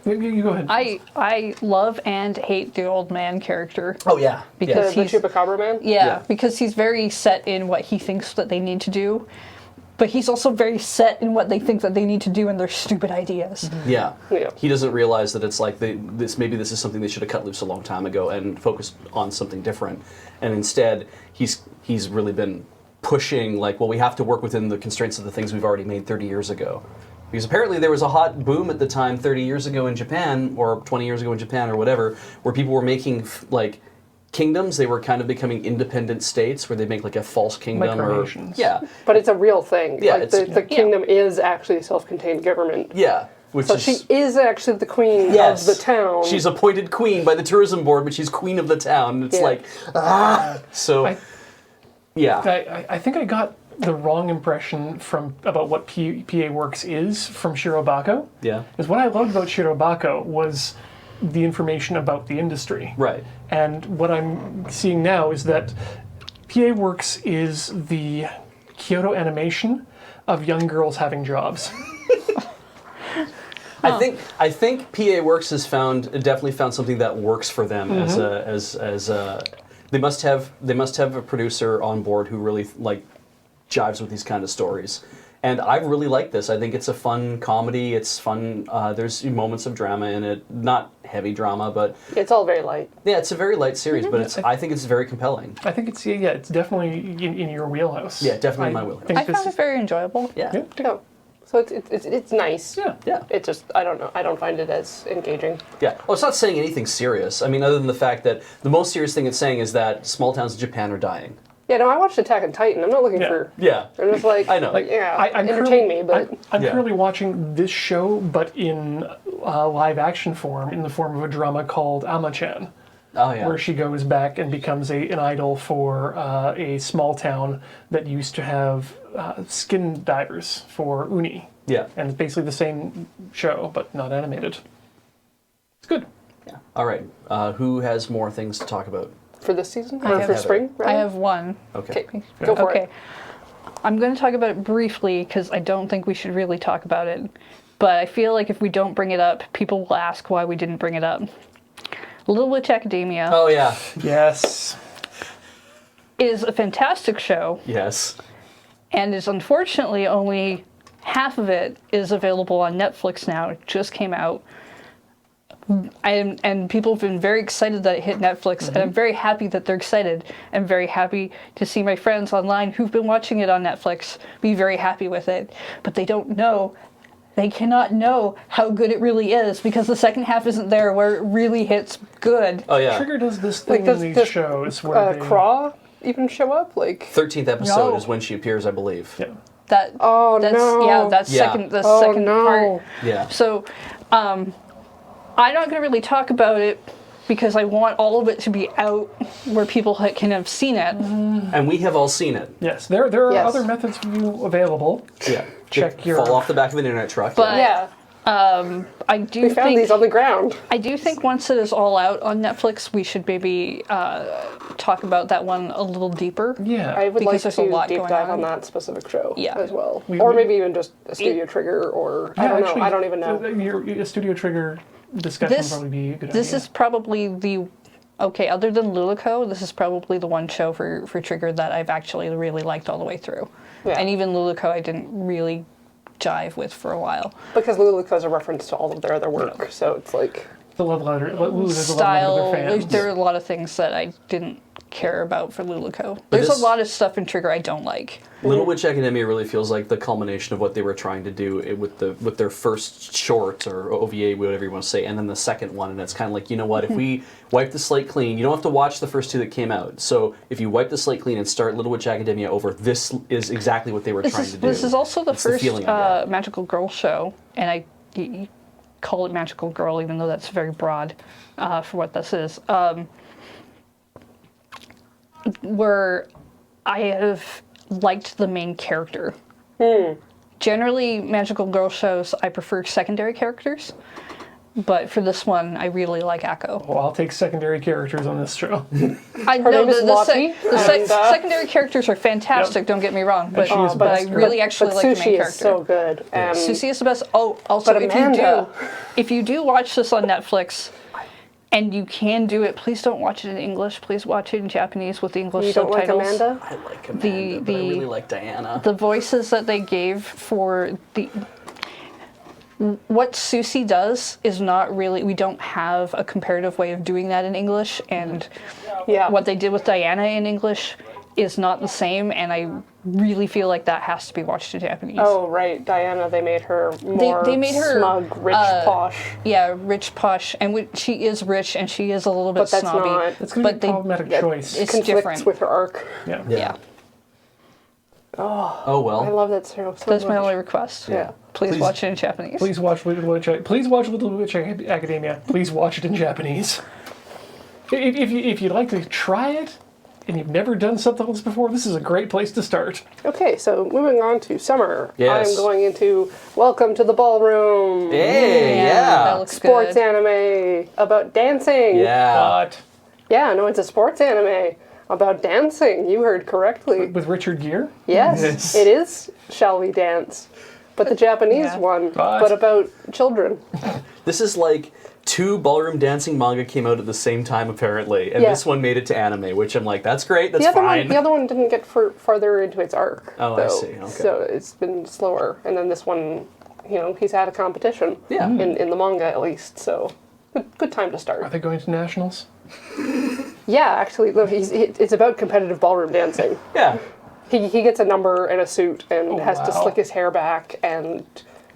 You go ahead. I love and hate the old man character. Oh yeah, Because The he's Chupacabra man. yeah, because he's very set in what he thinks that they need to do, but he's also very set in what they think that they need to do in their stupid ideas. Yeah. Yeah. He doesn't realize that it's like this is something they should have cut loose a long time ago and focused on something different. And instead, he's really been pushing like, well, we have to work within the constraints of the things we've already made 30 years ago. Because apparently there was a hot boom at the time 30 years ago in Japan, or 20 years ago in Japan, or whatever, where people were making like kingdoms. They were kind of becoming independent states where they make like a false kingdom. Micronations. Yeah. But it's a real thing. Yeah, Like it's- the kingdom is actually a self-contained government. Yeah. Which So is, she is actually the queen yes, of the town. She's appointed queen by the tourism board, but she's queen of the town. It's Yeah. like, So, yeah. I think I got the wrong impression about what PA Works is from Shirobako. Yeah. Is what I loved about Shirobako was the information about the industry. Right. And what I'm seeing now is that PA Works is the Kyoto animation of young girls having jobs. I think PA Works has definitely found something that works for them as they must have a producer on board who really like jives with these kind of stories. And I really like this. I think it's a fun comedy. It's fun. There's moments of drama in it. Not heavy drama, but It's all very light. yeah, it's a very light series. But I think it's very compelling. I think it's definitely in your wheelhouse. Yeah, definitely in my wheelhouse. think I this found it very enjoyable. Yeah. Yeah. Yeah. So it's nice. Yeah. Yeah. It just, I don't know. I don't find it as engaging. Yeah. Well, it's not saying anything serious. I mean, other than the fact that the most serious thing it's saying is that small towns in Japan are dying. Yeah, no, I watched Attack on Titan. I'm not looking Yeah. for... Yeah. I'm just like, I know. yeah, entertain me, but... I'm Yeah. currently watching this show, but in live action form, in the form of a drama called Ama-chan, Oh, yeah. where she goes back and becomes an idol for a small town that used to have skin divers for uni. Yeah. And it's basically the same show, but not animated. It's good. Yeah. All right. Who has more things to talk about? For this season? I Or have- for spring? I have one. Okay. Okay, go for Okay. it. I'm going to talk about it briefly because I don't think we should really talk about it. But I feel like if we don't bring it up, people will ask why we didn't bring it up. Little Witch Academia Oh, yeah. Yes. is a fantastic show, Yes. and is unfortunately only half of it is available on Netflix now. It just came out. And people have been very excited that it hit Netflix, and I'm very happy that they're excited. I'm very happy to see my friends online who've been watching it on Netflix be very happy with it. But they don't know, they cannot know how good it really is because the second half isn't there where it really hits good. Oh, yeah. Trigger does this thing Like, in these shows where they... Craw even show up? Like... 13th episode No. is when she appears, I believe. Yeah. That's no. yeah, that's Yeah. the Oh, second no. part. Yeah. So, I'm not going to really talk about it because I want all of it to be out where people can have seen it. And we have all seen it. Yes, there are Yes. other methods for you available. Yeah. Check They your- fall off the back of an internet truck. But Yeah, I do we found think these on the ground. I do think once it is all out on Netflix, we should maybe talk about that one a little deeper. Yeah. I would Because like there's to a lot deep going dive on. on that specific show Yeah. as well. We- or we- maybe even just a Studio Trigger or... I don't know. I don't even know. Your Studio Trigger discussion This- would probably be a good This idea. is probably the okay, other than Luluco, this is probably the one show for Trigger that I've actually really liked all the way through. Yeah. And even Luluco I didn't really jive with for a while. Because Luluco is a reference to all of their other work, so it's like... the love letter. There's a love letter to Style, their fans. there are a lot of things that I didn't care about for Luluco. There's this- a lot of stuff in Trigger I don't like. Little Witch Academia really feels like the culmination of what they were trying to do with their first short or OVA, whatever you want to say, and then the second one. And it's kind of like, you know what, if we wipe the slate clean, you don't have to watch the first two that came out. So if you wipe the slate clean and start Little Witch Academia over, this is exactly what they were trying to do. This is also the It's first feeling I get. Magical Girl show, and you call it Magical Girl even though that's very broad for what this is. Where I have liked the main character. Generally, Magical Girl shows, I prefer secondary characters, but for this one, I really like Akko. Well, I'll take secondary characters on this show. I Her know name is Lottie, and, secondary characters are fantastic. Yep. Don't get me wrong, but, she is but I best. really actually like the main Sushi character. is so good. Susie is the best. Oh, also, But if Amanda- if you do watch this on Netflix, and you can do it, please don't watch it in English. Please watch it in Japanese with the English You don't like subtitles. Amanda? I like Amanda, but I really like Diana. The voices that they gave for what Susie does is not really. We don't have a comparative way of doing that in English, and Yeah. what they did with Diana in English is not the same. And I really feel like that has to be watched in Japanese. Oh, right. Diana, they made her more they made her, smug, rich, posh. Yeah, rich, posh, and she is rich, and she is a little bit But that's snobby. not... It's going to But be a they- problematic that choice. it's conflicts different. with her arc. Yeah. Yeah, Oh, I well. love that show so that's much. my only request. Yeah. Please watch it in Japanese. Please watch Little Witch. Please watch Little Witch Academia. Please watch it in Japanese. If you'd like to try it, and you've never done something else before, this is a great place to start. Okay, so moving on to summer. Yes. I'm going into Welcome to the Ballroom. Hey, that yeah. looks Sports good. anime about dancing. Yeah. But Yeah, no, it's a sports anime about dancing. You heard correctly. with Richard Gere, Yes, Yes. it is Shall We Dance. But the Japanese Yeah. one, But- but about children. This is like 2 ballroom dancing manga came out at the same time, apparently. And Yeah. this one made it to anime, which I'm like, that's great, that's The other fine. one, the other one didn't get farther into its arc. Oh, I though. see, okay. So it's been slower, and then this one, he's had a competition. Yeah. In the manga at least. So good time to are start. they going to nationals? Yeah, actually, look, it's about competitive ballroom dancing. Yeah. He gets a number and a suit and has to wow. slick his hair back and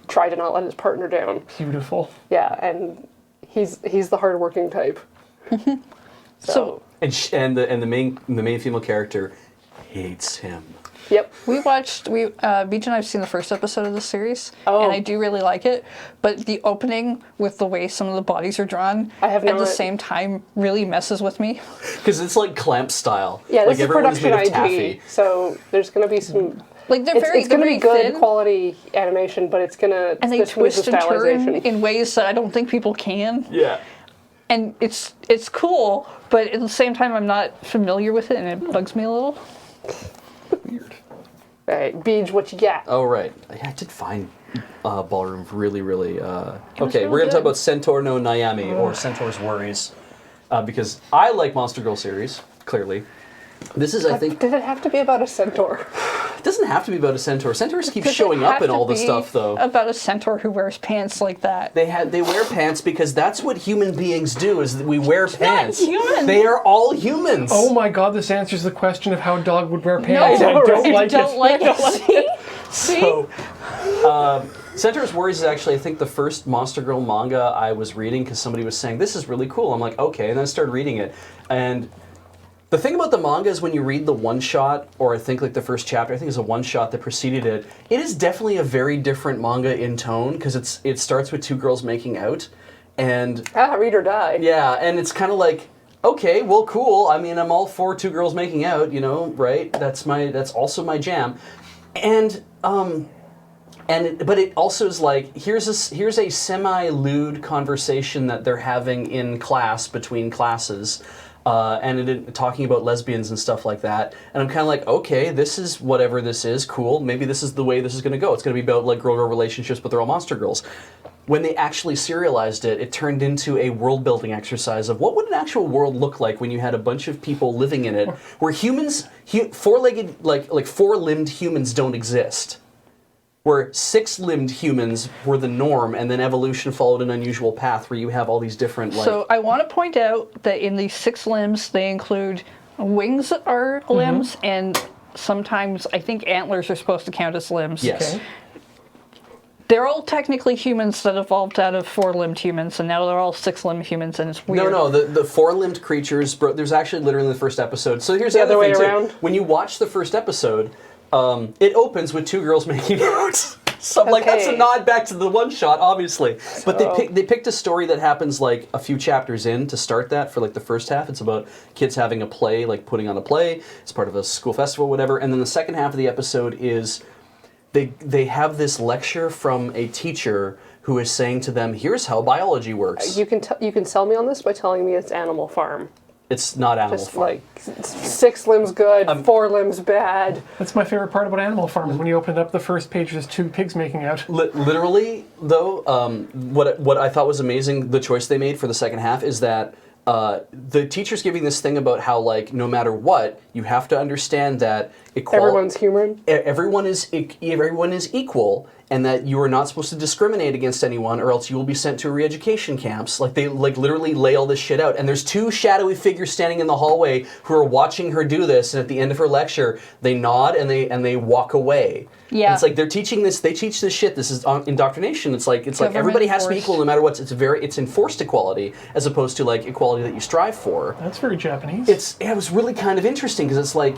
try to not let his partner down. Beautiful. Yeah, and he's the hardworking type. So And the main female character hates him. Yep. Beej and I have seen the first episode of the series, Oh. and I do really like it. But the opening with the way some of the bodies are drawn, I have at the not- same time, really messes with me. Because it's like clamp style. Yeah, like this is everyone production made of IG, taffy. so there's going to be some... Like they're It's very, going to they're be very good thin, quality animation, but it's going to... and they twist and turn in ways that I don't think people can. Yeah. And it's cool, but at the same time, I'm not familiar with it, and it bugs me a little. Weird. All right, Beej, what you got? Oh, right. Yeah, I did find Ballroom really, really... Okay, really we're going to talk good. about Centaur no Nayami, or Centaur's Worries, because I like Monster Girl series, clearly. This is, I think... Did it have to be about a centaur? It doesn't have to be about a Centaur. Centaurs keep Does it showing up have in to all the be stuff, though. About a centaur who wears pants like that. They wear pants because that's what human beings do, is that we wear pants. human. They are all humans. Oh my god, this answers the question of how a dog would wear pants. No, I don't right? like don't it. like it. See? So, Centaur's Worries is actually, I think, the first Monster Girl manga I was reading because somebody was saying, this is really cool. I'm like, okay, and then I started reading it. And the thing about the manga is when you read the one-shot, or I think like the first chapter, I think it's a one-shot that preceded it, it is definitely a very different manga in tone because it starts with two girls making out. And Read or die. yeah, and it's kind of like, okay, well, cool. I mean, I'm all for two girls making out, right? That's also my jam. And but it also is like, here's a semi-lewd conversation that they're having in class between classes, and talking about lesbians and stuff like that. And I'm kind of like, okay, this is whatever this is, cool. Maybe this is the way this is going to go. It's going to be about like girl-girl relationships, but they're all monster girls. When they actually serialized it, it turned into a world-building exercise of what would an actual world look like when you had a bunch of people living in it, where humans, four-legged, like four-limbed humans don't exist. Where six-limbed humans were the norm, and then evolution followed an unusual path where you have all these different, like... So I want to point out that in these 6 limbs, they include wings that are limbs, and sometimes I think antlers are supposed to count as limbs. Yes. Okay. They're all technically humans that evolved out of 4-limbed humans, and now they're all 6-limbed humans, and it's weird. No, the four-limbed creatures, there's actually literally in the first episode. So here's the other other way thing, too. around? When you watch the first episode, it opens with two girls making out. So I'm like, that's a Okay. nod back to the one shot, obviously. But they picked a story that happens like a few chapters in to start that for like the first half. It's about kids having a play, like putting on a play. It's part of a school festival, whatever. And then the second half of the episode is they have this lecture from a teacher who is saying to them, here's how biology works. You can sell me on this by telling me it's Animal Farm. It's not Animal Just Farm. like 6 limbs good, 4 limbs bad. That's my favorite part about Animal Farm, is when you open up the first page, there's 2 pigs making out. Literally, though, what I thought was amazing, the choice they made for the second half is that the teacher's giving this thing about how, like, no matter what, you have to understand that Everyone's human. everyone is equal, and that you are not supposed to discriminate against anyone, or else you will be sent to re-education camps. Like, they literally lay all this shit out. And there's 2 shadowy figures standing in the hallway who are watching her do this, and at the end of her lecture, they nod and they walk away. Yeah. And it's like they're teaching this. They teach this shit. This is indoctrination. It's like everybody has to be enforced. equal no matter what. It's enforced equality as opposed to like equality that you strive for. That's very Japanese. It was really kind of interesting because it's like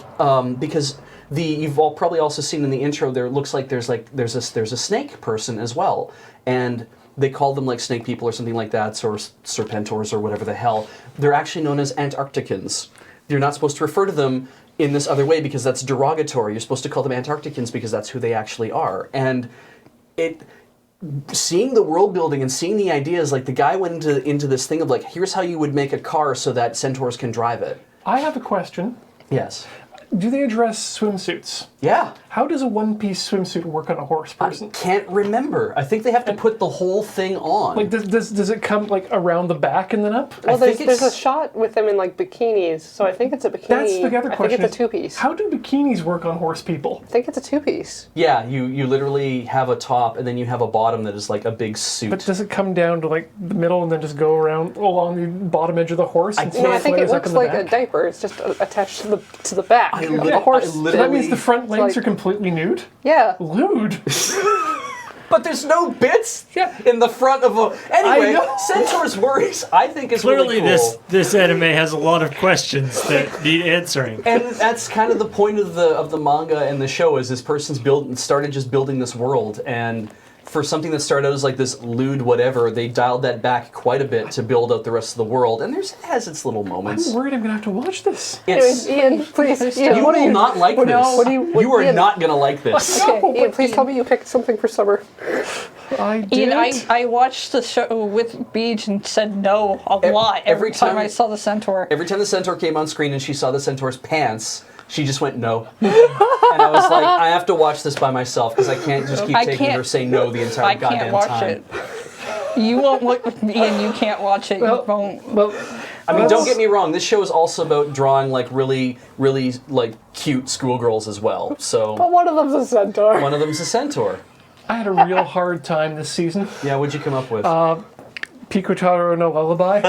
because you've all probably also seen in the intro there, it looks like there's a snake person as well, and they call them like snake people or something like that, or serpentors or whatever the hell. They're actually known as Antarcticans. You're not supposed to refer to them in this other way because that's derogatory. You're supposed to call them Antarcticans because that's who they actually are. And seeing the world building and seeing the ideas, like the guy went into this thing of like, here's how you would make a car so that centaurs can drive it. I have a question. Yes. Do they address swimsuits? Yeah. How does a one-piece swimsuit work on a horse person? Can't remember. I think they have to put the whole thing on. Like, does it come, like, around the back and then up? Well, think there's a it's- shot with them in like bikinis, so I think it's a bikini. That's the other I question. think it's a 2-piece. How do bikinis work on horse people? I think it's a 2-piece. Yeah, you literally have a top and then you have a bottom that is like a big suit. But does it come down to, like, the middle and then just go around along the bottom edge of the horse? And can't- No, I think it flares up looks in the like a back? diaper. It's just attached to the back. a horse. So that means the front legs are completely nude? Yeah. Lewd. But there's no bits Yeah. in the front of a. I Anyway, know. Centaur's worries, I think, is Clearly, really cool. this anime has a lot of questions that need answering. And that's kind of the point of the manga and the show is this person's started just building this world, and for something that started out as like this lewd whatever, they dialed that back quite a bit to build out the rest of the world, and it has its little moments. I'm worried I'm gonna have to watch this. It's, Ian, please. Ian, you what will not like this. You are Ian, not gonna like this. Okay, Ian, please tell me you picked something for summer. I did. Ian, I watched the show with Beej and said no a lot every time I saw the Centaur. Every time the Centaur came on screen and she saw the Centaur's pants, she just went no. And I was like, I have to watch this by myself because I can't just keep taking her say no the entire I goddamn can't watch time. it. You won't look with me and you can't watch it. Well, you won't. well, I mean, don't get me wrong. This show is also about drawing like really, really like cute schoolgirls as well. So But one of them's a centaur. one of them's a Centaur. I had a real hard time this season. Yeah, what'd you come up with? Pico Taro no Lullaby.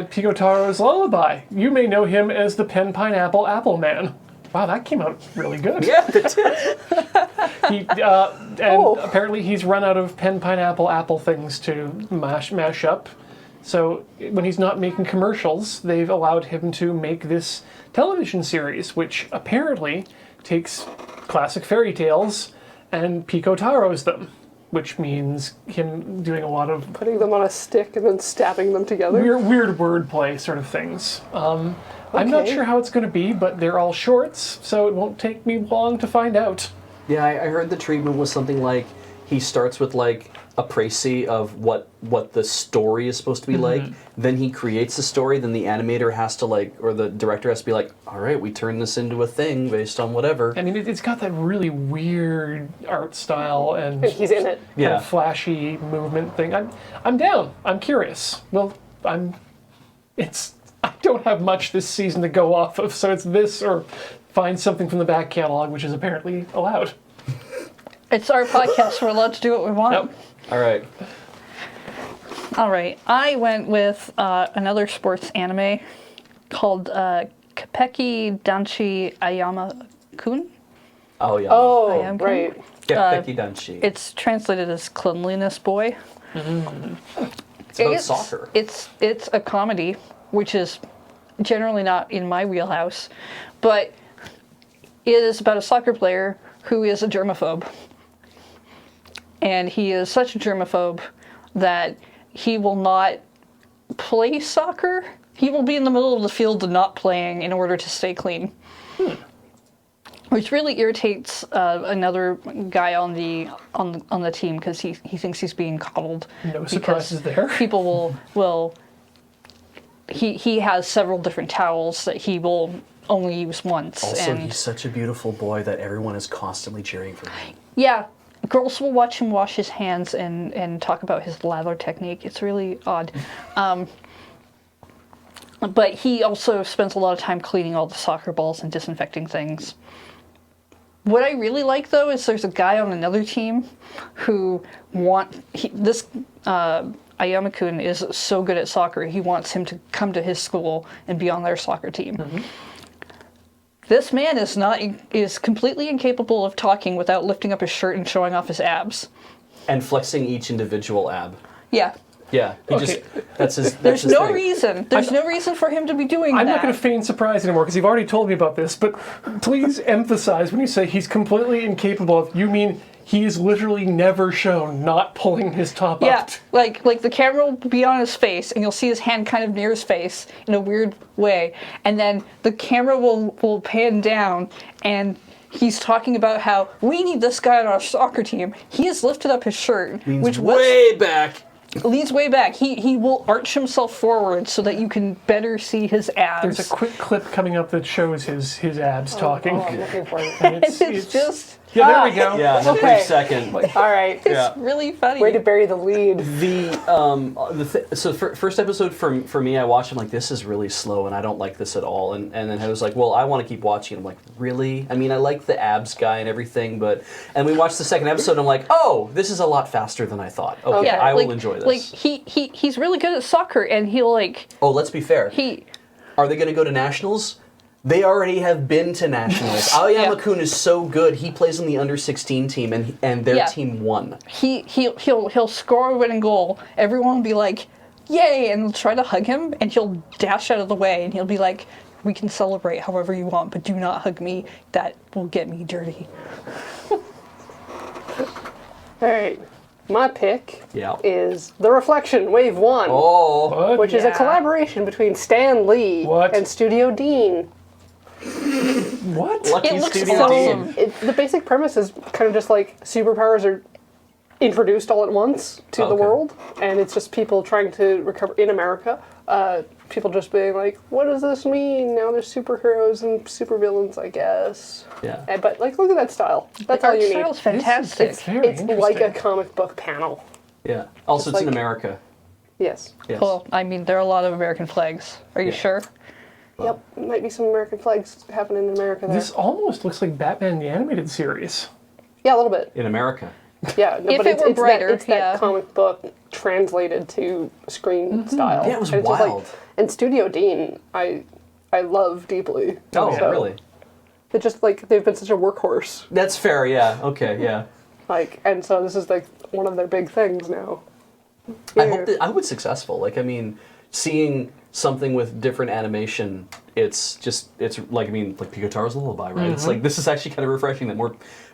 Pico Taro's Lullaby. You may know him as the Pen Pineapple Apple Man. Wow, that came out really good. yeah, it did. Apparently he's run out of Pen Pineapple Apple things to mash up. So when he's not making commercials, they've allowed him to make this television series, which apparently takes classic fairy tales and Pico Taro's them, which means him doing a lot of Putting them on a stick and then stabbing them together. weird wordplay sort of things. I'm not Okay. sure how it's going to be, but they're all shorts, so it won't take me long to find out. Yeah, I heard the treatment was something like he starts with like a précis of what the story is supposed to be like. Then he creates the story. Then the animator has to or the director has to be like, all right, we turn this into a thing based on whatever. I mean, it's got that really weird art style and And he's in it. kind Yeah. of flashy movement thing. I'm down. I'm curious. Well, I don't have much this season to go off of, so it's this or find something from the back catalog, which is apparently allowed. It's our podcast. We're allowed to do what we want. Yep. All right. All right. I went with another sports anime called Keppeki Danshi Aoyama-kun. Oh yeah. Oh, Aoyama-kun. right. Keppeki Danshi. It's translated as Cleanliness Boy. It's about soccer. It's a comedy, which is generally not in my wheelhouse, but it is about a soccer player who is a germaphobe. And he is such a germaphobe that he will not play soccer. He will be in the middle of the field and not playing in order to stay clean. Which really irritates another guy on the team because he thinks he's being coddled. No because surprises there. People will he has several different towels that he will only use once. Also, and he's such a beautiful boy that everyone is constantly cheering for him. yeah, girls will watch him wash his hands and talk about his lather technique. It's really odd. But he also spends a lot of time cleaning all the soccer balls and disinfecting things. What I really like, though, is there's a guy on another team who Aoyama-kun is so good at soccer, he wants him to come to his school and be on their soccer team. Mm-hmm. This man is completely incapable of talking without lifting up his shirt and showing off his abs. And flexing each individual ab. Yeah. Yeah, Okay. That's his There's his no thing. reason. There's no reason for him to be doing that. I'm not going to feign surprise anymore because you've already told me about this, but please emphasize when you say he's completely incapable of, you mean he is literally never shown not pulling his top Yeah, up. like the camera will be on his face, and you'll see his hand kind of near his face in a weird way, and then the camera will pan down, and he's talking about how we need this guy on our soccer team. He has lifted up his shirt, Leans way back. leans way back. He will arch himself forward so that you can better see his abs. There's a quick clip coming up that shows his abs talking. Oh, I'm looking for it. And it's just yeah, there we go. Yeah, in a Okay. brief second. All right. Yeah. really funny. Way to bury the lead. First episode for me, I watched. I'm like, this is really slow, and I don't like this at all. And then I was like, well, I want to keep watching. I'm like, really? I mean, I like the abs guy and everything, and we watched the second episode. And I'm like, oh, this is a lot faster than I thought. Okay, yeah, I will enjoy this. Like he's really good at soccer, and he'll Oh, let's be fair. he Are they going to go to nationals? They already have been to nationals. Aoyama-kun is so good. He plays on the under-16 team, and their team won. He'll score a winning goal. Everyone will be like, "Yay!" and they'll try to hug him, and he'll dash out of the way, and he'll be like, "We can celebrate however you want, but do not hug me. That will get me dirty." All right. My pick Yeah. is The Reflection, Wave 1. Oh. Which is a collaboration between Stan Lee and Studio Dean. What? Lucky It looks Studio awesome. Dean. The basic premise is kind of just like superpowers are introduced all at once to the Okay. world, and it's just people trying to recover in America. People just being like, "What does this mean? Now there's superheroes and supervillains, I guess." Yeah. But like, look at that style. That's all Art you need. style's fantastic. It's very It's interesting. like a comic book panel. Yeah. Also, it's in like- America. Yes. Yes. Well, I mean, there are a lot of American flags. Are you Yeah. sure? Yep. Might be some American flags happening in America there. This almost looks like Batman the Animated Series. Yeah, a little bit. In America. Yeah, no, If but it it's, were it's brighter, that, yeah. comic book translated to screen style. Yeah, it was And it's just wild. and Studio Dean, I love deeply. Oh, So, really? It just like they've been such a workhorse. That's fair, yeah. Okay, yeah. Like, and so this is like one of their big things now. I hope that I hope it's successful. Like, I mean, seeing something with different animation, it's like, I mean, like Pico Taro's Lullaby, right? It's like, this is actually kind of refreshing that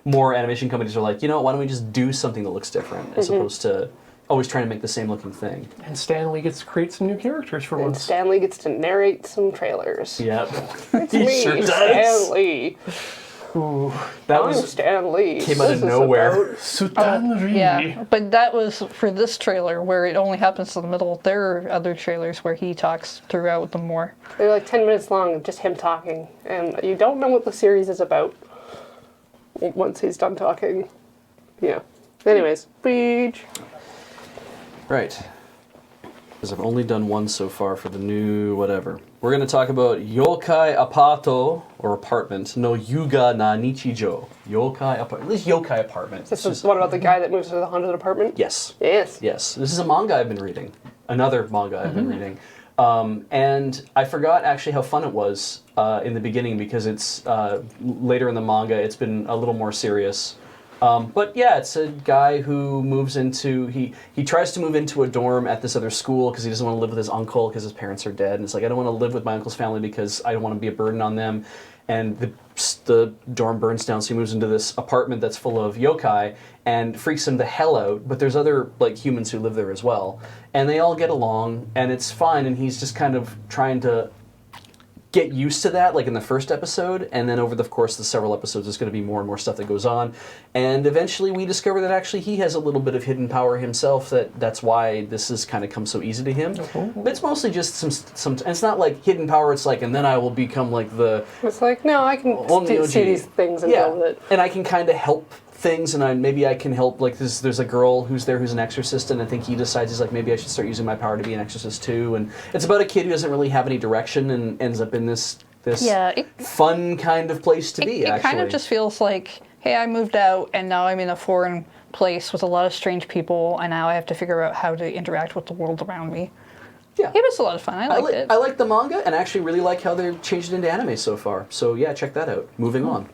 more animation companies are like, you know, why don't we just do something that looks different as opposed to always trying to make the same looking thing. And Stan Lee gets to create some new characters for And once. Stanley gets to narrate some trailers. Yep. It's He me, sure does. Stan Lee. Ooh. That I'm was Stan Lee. came out This of is nowhere. about- Sutanri. Yeah, but that was for this trailer where it only happens in the middle. There are other trailers where he talks throughout them more. They're like 10 minutes long, just him talking. And you don't know what the series is about once he's done talking. Yeah. Anyways, Beej. Right. Because I've only done one so far for the new whatever. We're going to talk about Youkai Apato, or apartment, no Yuuga na Nichijou. Youkai apartment. At least Youkai apartment. This It's is just- what about the guy that moves to the haunted apartment? Yes. Yes. Yes. This is a manga I've been reading. Another manga I've been reading. And I forgot actually how fun it was in the beginning because it's later in the manga it's been a little more serious. But yeah, it's a guy who moves into he tries to move into a dorm at this other school because he doesn't want to live with his uncle because his parents are dead, and it's like I don't want to live with my uncle's family because I don't want to be a burden on them. And the dorm burns down, so he moves into this apartment that's full of yokai and freaks him the hell out. But there's other like humans who live there as well, and they all get along, and it's fine. And he's just kind of trying to get used to that, like in the first episode, and then over the course of the several episodes, there's going to be more and more stuff that goes on, and eventually we discover that actually he has a little bit of hidden power himself. That's why this has kind of come so easy to him. But it's mostly just some. And it's not like hidden power. It's like, and then I will become like the It's like, no, I can Only OG. see these things and deal with it. and I can kind of help things, and maybe I can help. Like there's a girl who's there who's an exorcist, and I think he decides he's like maybe I should start using my power to be an exorcist too. And it's about a kid who doesn't really have any direction and ends up in this Yeah, fun kind of place to be. It Actually, kind of just feels like, hey, I moved out and now I'm in a foreign place with a lot of strange people, and now I have to figure out how to interact with the world around me. Yeah. It was a lot of fun. I liked it. I like the manga, and I actually really like how they're changed it into anime so far. So yeah, check that out. Moving on.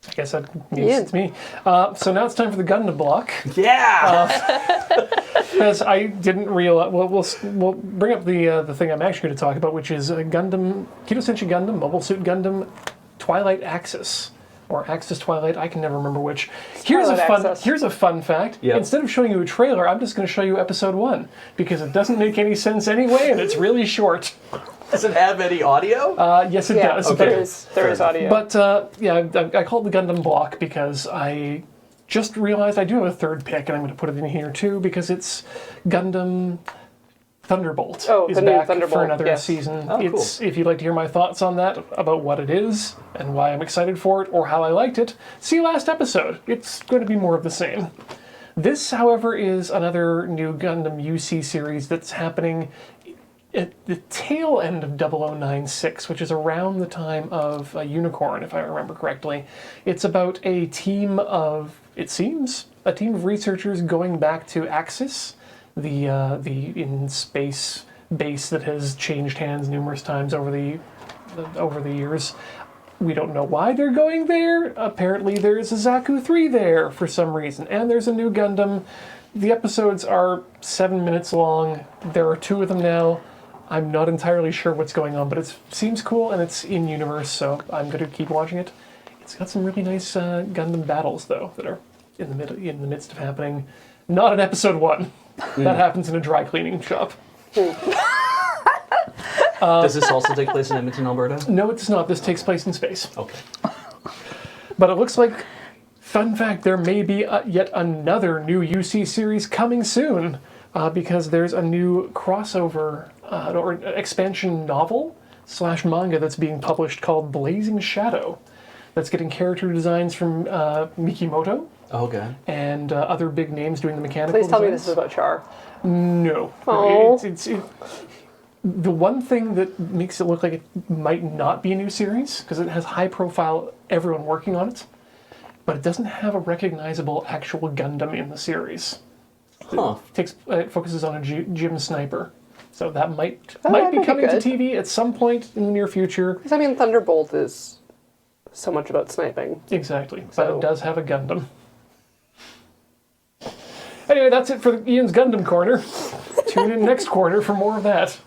I guess that means it's me. So now it's time for the Gundam block. Yeah. Because I didn't realize. Well, we'll bring up the thing I'm actually going to talk about, which is Gundam, Kito-Senshi Gundam, Mobile Suit Gundam, Twilight Axis. Or Axis Twilight, I can never remember which. Here's a fun fact. Yep. Instead of showing you a trailer, I'm just going to show you episode 1 because it doesn't make any sense anyway, and it's really short. Does it have any audio? Yes, it Yeah, does. okay. There is audio. But yeah, I call it the Gundam block because I just realized I do have a third pick, and I'm going to put it in here too because it's Gundam Thunderbolt. Oh, is the new back Thunderbolt, for another yes. season. Oh, cool. If you'd like to hear my thoughts on that, about what it is and why I'm excited for it, or how I liked it, see last episode. It's going to be more of the same. This, however, is another new Gundam UC series that's happening at the tail end of 0096, which is around the time of Unicorn, if I remember correctly. It's about a team of, it seems, a team of researchers going back to Axis, the in-space base that has changed hands numerous times over the over the years. We don't know why they're going there. Apparently there's a Zaku 3 there for some reason. And there's a new Gundam. The episodes are 7 minutes long. There are 2 of them now. I'm not entirely sure what's going on, but it seems cool and it's in universe, so I'm going to keep watching it. It's got some really nice Gundam battles, though, that are in the midst of happening. Not in episode 1. That happens in a dry cleaning shop. Does this also take place in Edmonton, Alberta? No, it does not. This takes place in space. Okay. But it looks like, fun fact, there may be yet another new UC series coming soon, because there's a new crossover or expansion novel / manga that's being published called Blazing Shadow. That's getting character designs from Mikimoto. Okay. And other big names doing the mechanical Please tell me designs. this is about Char. No. Oh. The one thing that makes it look like it might not be a new series, because it has high profile, everyone working on it, but it doesn't have a recognizable actual Gundam in the series. Huh. It focuses on a gym sniper. So that might that be might be coming to good. TV at some point in the near future. Because, I mean, Thunderbolt is so much about sniping. Exactly. But So- it does have a Gundam. Anyway, that's it for Ian's Gundam Corner. Tune in next quarter for more of that.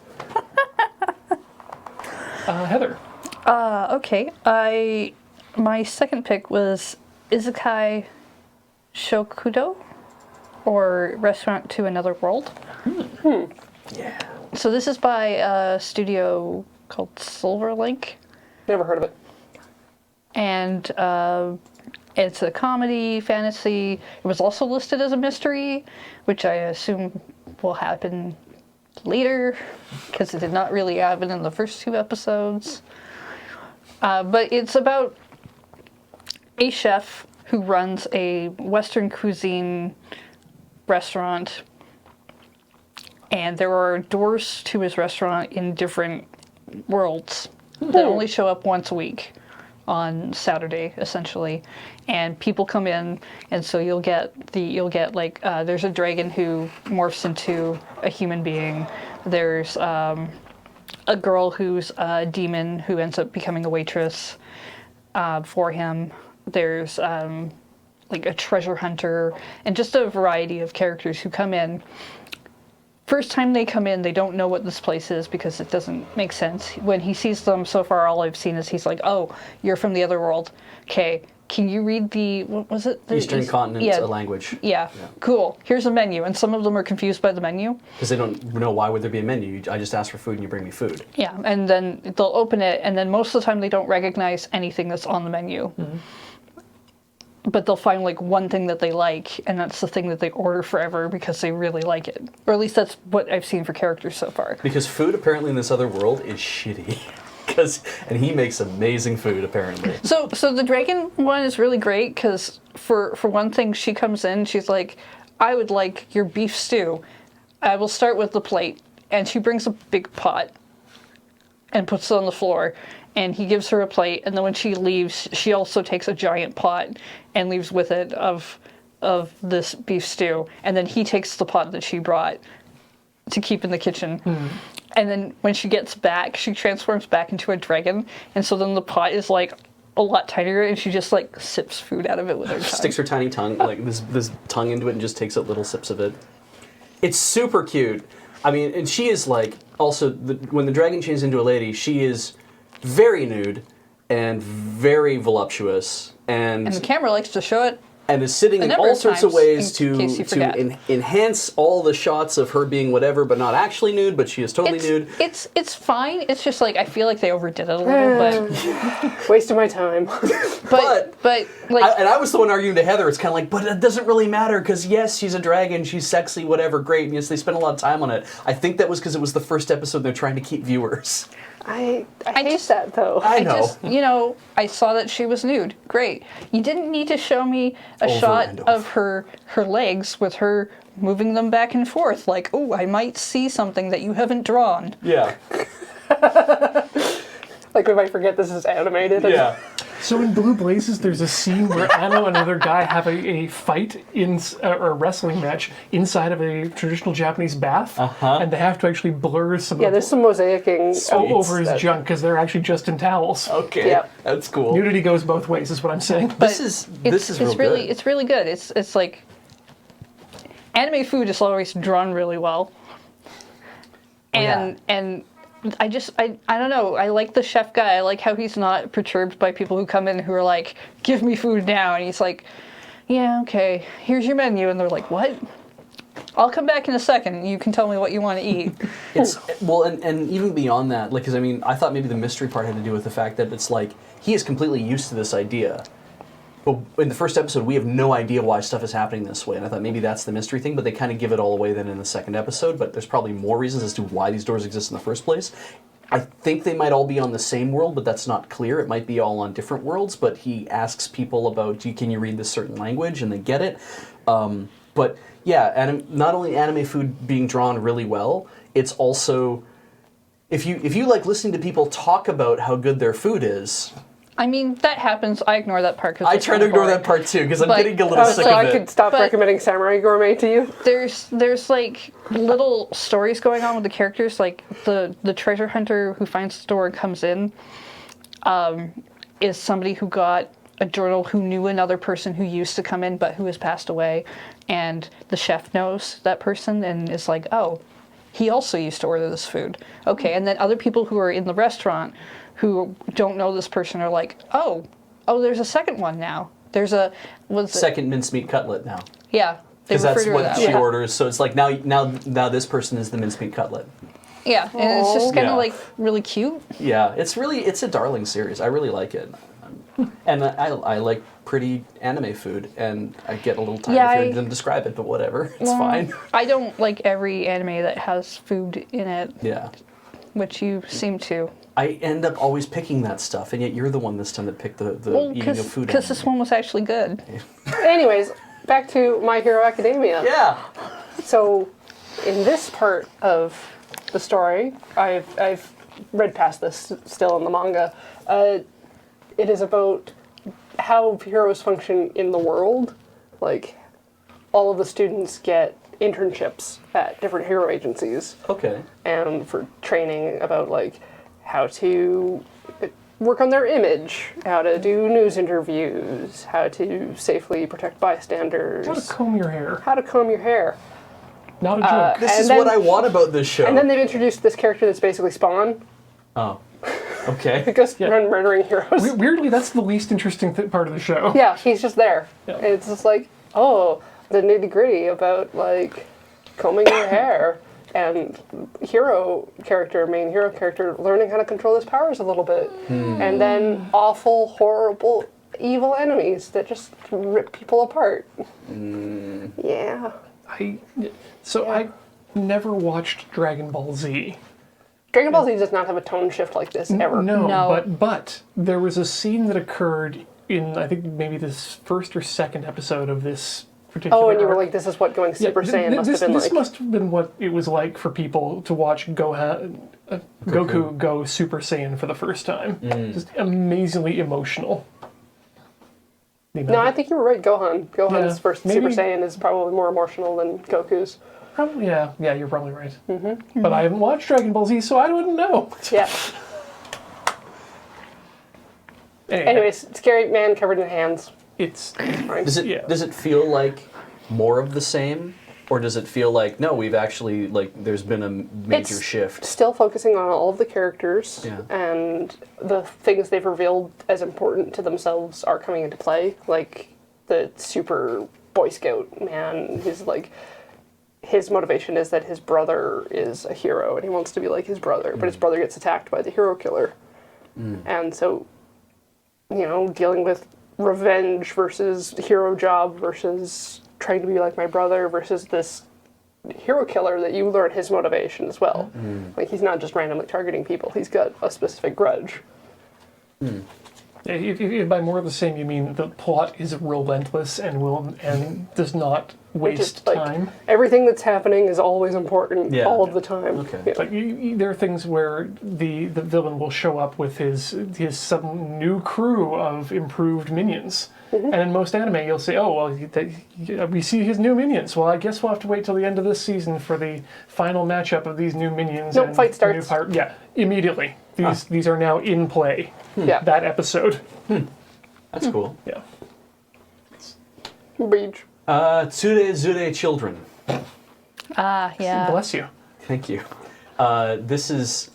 Heather. Okay. My second pick was Isekai Shokudou, or Restaurant to Another World. Yeah. So this is by a studio called Silverlink, Never heard of it. and it's a comedy, fantasy. It was also listed as a mystery, which I assume will happen later, because it did not really happen in the first 2 episodes. But it's about a chef who runs a Western cuisine restaurant, and there are doors to his restaurant in different worlds that only show up once a week on Saturday, essentially, and people come in, and so you'll get like there's a dragon who morphs into a human being. There's a girl who's a demon who ends up becoming a waitress for him. There's like a treasure hunter, and just a variety of characters who come in. First time they come in, they don't know what this place is because it doesn't make sense. When he sees them, so far all I've seen is he's like, "Oh, you're from the other world. Okay, can you read what was it? The Eastern Continent language. Yeah, cool. Here's a menu," and some of them are confused by the menu. Because they don't know why would there be a menu. I just ask for food and you bring me food. Yeah, and then they'll open it, and then most of the time they don't recognize anything that's on the menu. Mm-hmm. But they'll find like one thing that they like, and that's the thing that they order forever because they really like it. Or at least that's what I've seen for characters so far. Because food apparently in this other world is shitty. And he makes amazing food apparently. So the dragon one is really great because for one thing, she comes in, she's like, "I would like your beef stew. I will start with the plate," and she brings a big pot and puts it on the floor. And he gives her a plate, and then when she leaves, she also takes a giant pot and leaves with it of this beef stew. And then he takes the pot that she brought to keep in the kitchen. Mm. And then when she gets back, she transforms back into a dragon. And so then the pot is like a lot tinier, and she just like sips food out of it with her tongue. Sticks her tiny tongue, like this tongue into it, and just takes up little sips of it. It's super cute. I mean, and she is like, also, when the dragon changes into a lady, she is very nude and very voluptuous, and the camera likes to show it. And is sitting in all sorts of ways to enhance all the shots of her being whatever, but not actually nude, but she is totally nude. It's fine. It's just like I feel like they overdid it a little bit. Wasting my time. but like, I was the one arguing to Heather. It's kind of like, but it doesn't really matter because yes, she's a dragon, she's sexy, whatever, great. And yes, they spent a lot of time on it. I think that was because it was the first episode. They're trying to keep viewers. I hate that though. I know. I saw that she was nude. Great. You didn't need to show me a shot of her legs with her moving them back and forth. Like, oh, I might see something that you haven't drawn. Yeah. Like we might forget this is animated. Yeah. So in Blue Blazes, there's a scene where Anno and another guy have a fight or a wrestling match inside of a traditional Japanese bath, and they have to actually blur some Yeah, there's some mosaicing over his junk because they're actually just in towels. Okay, Yeah. that's cool. Nudity goes both ways, is what I'm saying. This is real really good. it's really good. It's like anime food is always drawn really well. And I don't know. I like the chef guy. I like how he's not perturbed by people who come in who are like, "Give me food now," and he's like, "Yeah, okay. Here's your menu," and they're like, "What? I'll come back in a second. You can tell me what you want to eat." It's well, and even beyond that, like, because I mean, I thought maybe the mystery part had to do with the fact that it's like he is completely used to this idea. But in the first episode, we have no idea why stuff is happening this way, and I thought maybe that's the mystery thing, but they kind of give it all away then in the second episode, but there's probably more reasons as to why these doors exist in the first place. I think they might all be on the same world, but that's not clear. It might be all on different worlds, but he asks people about, can you read this certain language, and they get it. But yeah, not only anime food being drawn really well, it's also, if you like listening to people talk about how good their food is... I mean, that happens. I ignore that part because I try to ignore that part too because I'm getting a little sick so of I it. could stop recommending Samurai Gourmet to you. There's like little stories going on with the characters. Like the treasure hunter who finds the door and comes in is somebody who got a journal who knew another person who used to come in but who has passed away, and the chef knows that person and is like, oh, he also used to order this food. Okay, and then other people who are in the restaurant who don't know this person are like, oh, there's a second one now. There's a second mincemeat cutlet now. Yeah, they Because refer that's to it what that she way. orders. So it's like now this person is the mincemeat cutlet. Yeah, and it's just kind of Yeah. like really cute. Yeah, it's a darling series. I really like it, and I like pretty anime food, and I get a little tired of hearing them describe it, but whatever, it's fine. I don't like every anime that has food in it, Yeah. which you seem to. I end up always picking that stuff, and yet you're the one this time that picked the eating of food. Because this one was actually good. Anyways, back to My Hero Academia. Yeah. So, in this part of the story, I've read past this still in the manga. It is about how heroes function in the world. Like, all of the students get internships at different hero agencies. Okay. And for training about, like, how to work on their image, how to do news interviews, how to safely protect bystanders. How to comb your hair. How to comb your hair. Not a joke. This And is then- what I want about this show. And then they've introduced this character that's basically Spawn. Oh. Okay. Just Yeah. run murdering heroes. Weirdly, that's the least interesting part of the show. Yeah, he's just there. Yeah. It's just like, oh, the nitty gritty about, like, combing your hair. And main hero character, learning how to control his powers a little bit. And then awful, horrible, evil enemies that just rip people apart. Yeah. I never watched Dragon Ball Z. Dragon Ball Z does not have a tone shift like this, ever. No. But there was a scene that occurred in, I think, maybe this first or second episode of this particular Oh, and you were arc. like, this is what going Super Yeah, Saiyan must have been this like. must have been what it was like for people to watch Goku go Super Saiyan for the first time. Just amazingly emotional. No, I think you were right, Gohan's Yeah, first maybe- Super Saiyan is probably more emotional than Goku's. Probably, yeah, you're probably right. But I haven't watched Dragon Ball Z, so I wouldn't know. Yeah. Anyway, Anyways, scary man covered in hands. it's Does it feel like more of the same, or does it feel like no? We've actually there's been a major It's shift. Still focusing on all of the characters, Yeah. and the things they've revealed as important to themselves are coming into play. Like the super Boy Scout man, his motivation is that his brother is a hero and he wants to be like his brother, but his brother gets attacked by the hero killer. And so, dealing with revenge versus hero job versus trying to be like my brother versus this hero killer that you learn his motivation as well. Like, he's not just randomly targeting people, he's got a specific grudge. If by more of the same you mean the plot is relentless and does not waste Just, like, time. Everything that's happening is always important Yeah. all of the time. Okay. Yeah. Like there are things where the villain will show up with his some new crew of improved minions, and in most anime you'll say, "Oh well, we see his new minions." Well, I guess we'll have to wait till the end of this season for the final matchup of these new minions. Nope, and fight the new starts. yeah, immediately. These are now in play. Yeah. That episode. That's cool. Yeah. Beej. Tsurezure Children. Yeah. Bless you. Thank you. This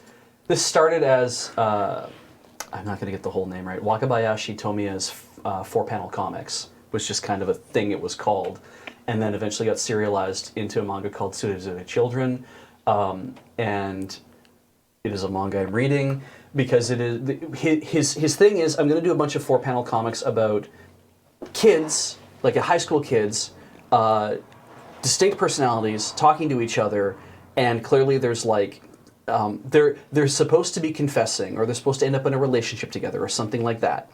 started as I'm not going to get the whole name right. Wakabayashi Tomiya's 4-panel comics was just kind of a thing it was called, and then eventually got serialized into a manga called Tsurezure Children, and it is a manga I'm reading because it is his thing is I'm going to do a bunch of 4-panel comics about kids, like high school kids, distinct personalities talking to each other, and clearly there's like they're supposed to be confessing, or they're supposed to end up in a relationship together, or something like that.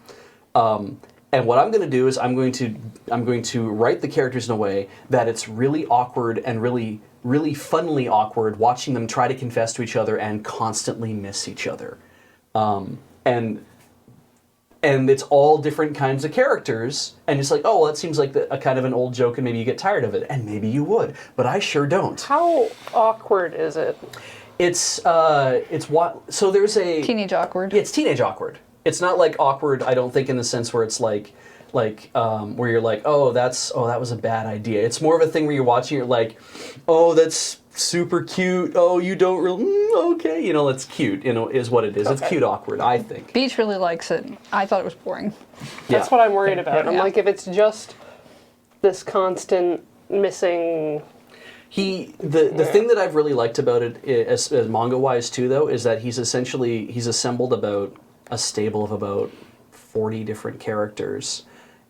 And what I'm going to do is I'm going to write the characters in a way that it's really awkward and really funnily awkward watching them try to confess to each other and constantly miss each other, and it's all different kinds of characters, and it's like, oh, well, that seems like a kind of an old joke, and maybe you get tired of it, and maybe you would, but I sure don't. How awkward is it? It's what? So there's a Teenage awkward. It's teenage awkward. It's not like awkward, I don't think, in the sense where it's like where you're like, oh, that was a bad idea. It's more of a thing where you're watching, you're like, oh, that's super cute. Oh, you don't really, okay, it's cute. Is what it is. It's Okay. cute awkward, I think. Beej really likes it. I thought it was boring. That's what I'm worried about. I'm Yeah. like, if it's just this constant missing. The thing that I've really liked about it, as manga wise too, though, is that he's assembled about a stable of about 40 different characters,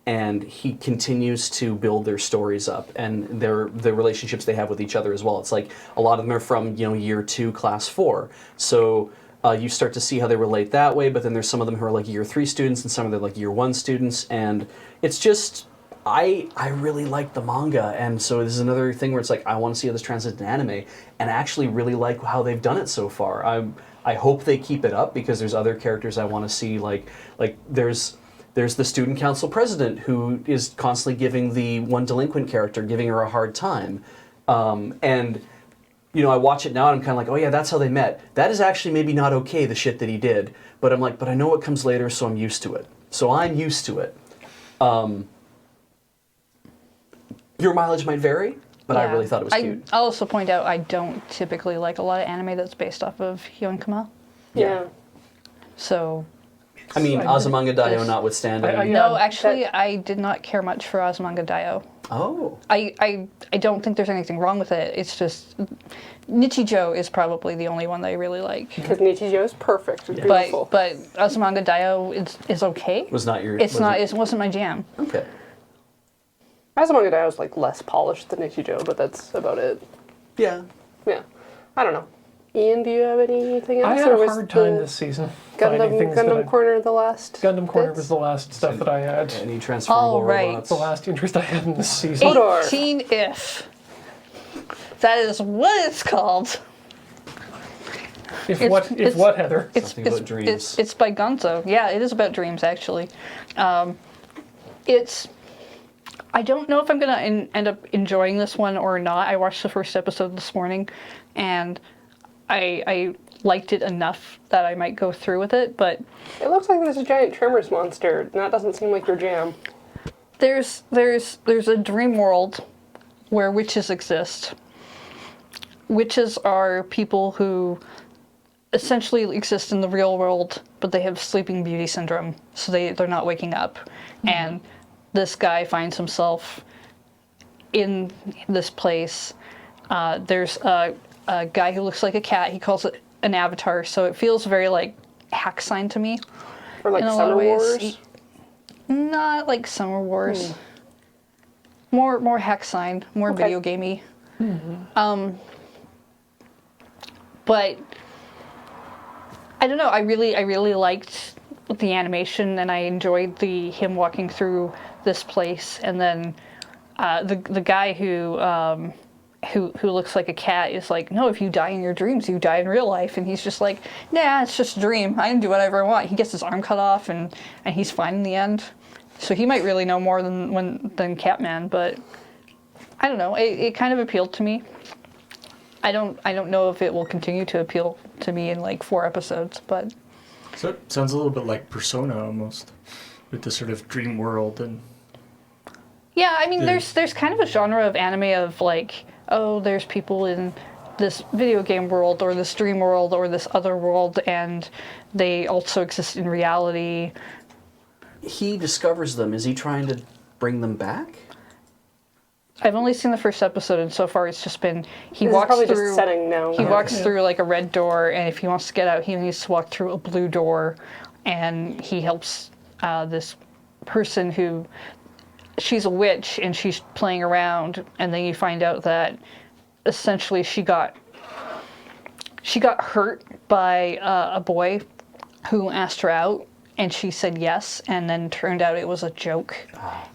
and he continues to build their stories up and the relationships they have with each other as well. It's like a lot of them are from year 2, class 4, so you start to see how they relate that way. But then there's some of them who are like year 3 students, and some of them are like year 1 students, and it's just. I really like the manga, and so this is another thing where it's like I want to see how this translates into anime, and I actually really like how they've done it so far. I hope they keep it up, because there's other characters I want to see, like there's the student council president who is constantly giving the one delinquent character, giving her a hard time, and I watch it now and I'm kind of like, oh yeah, that's how they met. That is actually maybe not okay, the shit that he did, but I'm like, but I know what comes later, so I'm used to it. Your mileage might vary, but I Yeah. really thought it was cute. I'll also point out I don't typically like a lot of anime that's based off of Hyonkama. Yeah. So, I mean, Azumanga Daioh This- notwithstanding. Yeah, no, actually, I did not care much for Azumanga Daioh. Oh. I don't think there's anything wrong with it. It's just Nichijou is probably the only one that I really like. Because Nichijou is perfect and beautiful. But Azumanga Daioh is okay. Was not your... It wasn't my jam. Okay. Azumanga Daioh is like less polished than Nichijou, but that's about it. Yeah. Yeah. I don't know. Ian, do you have anything else? I had or a was hard time the this season. finding Gundam, things that Gundam Corner the last Gundam Corner bits? was the last stuff that I had. Any transferable All right. robots? The last interest I had in this season. Hodor. 18 if. That is what it's called. If It's- what, it's- Heather? Something about dreams. It's by Gonzo. Yeah, it is about dreams, actually. I don't know if I'm going to end up enjoying this one or not. I watched the first episode this morning, and I liked it enough that I might go through with it, but It looks like there's a giant Tremors monster, and that doesn't seem like your jam. there's a dream world where witches exist. Witches are people who essentially exist in the real world, but they have Sleeping Beauty syndrome, so they're not waking up. And this guy finds himself in this place. There's a guy who looks like a cat. He calls it an avatar, so it feels very like hack sign to me. Or like In a lot Summer of ways. Wars. Not like Summer Wars. More hack sign, more Okay. video gamey. But I don't know. I really liked the animation, and I enjoyed him walking through this place, and then the guy who looks like a cat is like, no, if you die in your dreams, you die in real life, and he's just like, nah, it's just a dream. I can do whatever I want. He gets his arm cut off, and he's fine in the end. So he might really know more than Catman, but I don't know. It kind of appealed to me. I don't know if it will continue to appeal to me in like 4 episodes, but. So it sounds a little bit like Persona almost, with the sort of dream world and. Yeah, I mean, there's kind of a genre of anime of like, oh, there's people in this video game world or this dream world or this other world, and they also exist in reality. He discovers them. Is he trying to bring them back? I've only seen the first episode, and so far it's just been he This is walks probably through. just setting now. He walks through like a red door, and if he wants to get out, he needs to walk through a blue door, and he helps this person who. She's a witch, and she's playing around, and then you find out that essentially she got hurt by a boy who asked her out, and she said yes, and then turned out it was a joke,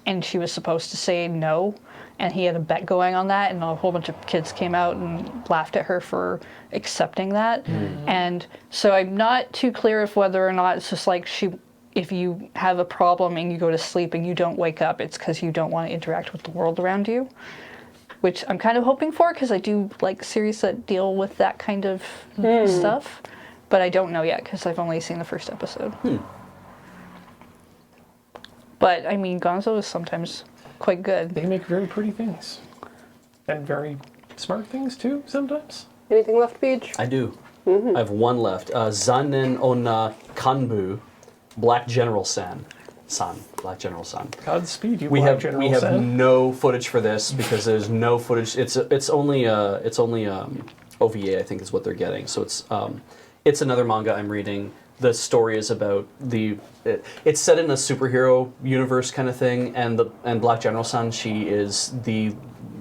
and she was supposed to say no, and he had a bet going on that, and a whole bunch of kids came out and laughed at her for accepting that. And so I'm not too clear of whether or not it's just like if you have a problem and you go to sleep and you don't wake up, it's because you don't want to interact with the world around you, which I'm kind of hoping for, because I do like series that deal with that kind of stuff, but I don't know yet because I've only seen the first episode. But I mean, Gonzo is sometimes quite good. They make very pretty things. And very smart things, too, sometimes. Anything left, Beej? I do. I have one left. Zannen Onna Kanbu, Black General San. Black General San. Godspeed, you We Black have General San. No footage for this because there's no footage. It's only OVA, I think, is what they're getting. So it's another manga I'm reading. The story is about it's set in a superhero universe kind of thing, and Black General San, she is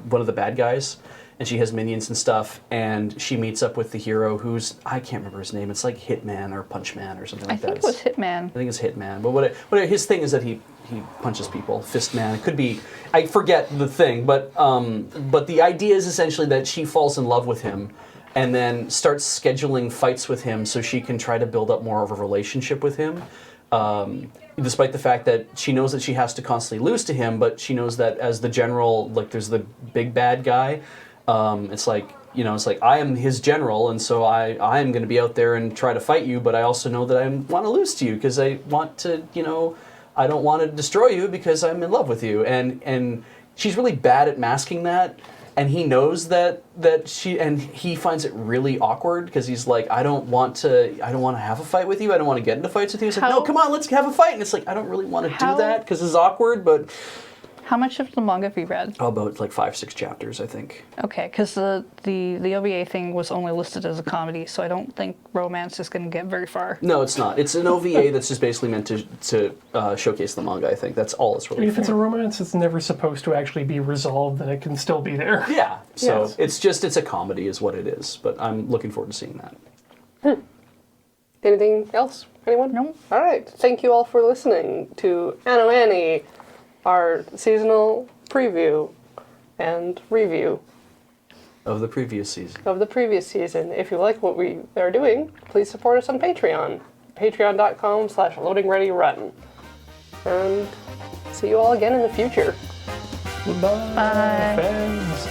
one of the bad guys, and she has minions and stuff, and she meets up with the hero who's, I can't remember his name, it's like Hitman or Punchman or something like that. I think it was Hitman. I think it's Hitman, but what his thing is that he punches people, Fistman. It could be, I forget the thing, but the idea is essentially that she falls in love with him, and then starts scheduling fights with him so she can try to build up more of a relationship with him. Despite the fact that she knows that she has to constantly lose to him, but she knows that as the general, like there's the big bad guy. It's like I am his general, and so I am going to be out there and try to fight you, but I also know that I want to lose to you because I want to, I don't want to destroy you because I'm in love with you. And she's really bad at masking that. And he knows that she, and he finds it really awkward because he's like, I don't want to have a fight with you. I don't want to get into fights with you. He's like, no, come on, let's have a fight. And it's like, I don't really want to do that because it's awkward, but. How much of the manga have you read? About like 5-6 chapters, I think. Okay, because the OVA thing was only listed as a comedy, so I don't think romance is going to get very far. No, it's not. It's an OVA that's just basically meant to showcase the manga, I think. That's all it's really If it's a romance, it's never supposed to actually be resolved, then it can still be there. Yeah, so Yes. it's a comedy is what it is, but I'm looking forward to seeing that. Anything else? Anyone? No. All right. Thank you all for listening to AnoAni, our seasonal preview and review Of the previous season. of the previous season. If you like what we are doing, please support us on Patreon. Patreon.com/loadingreadyrun. And see you all again in the future. Goodbye, Bye. fans.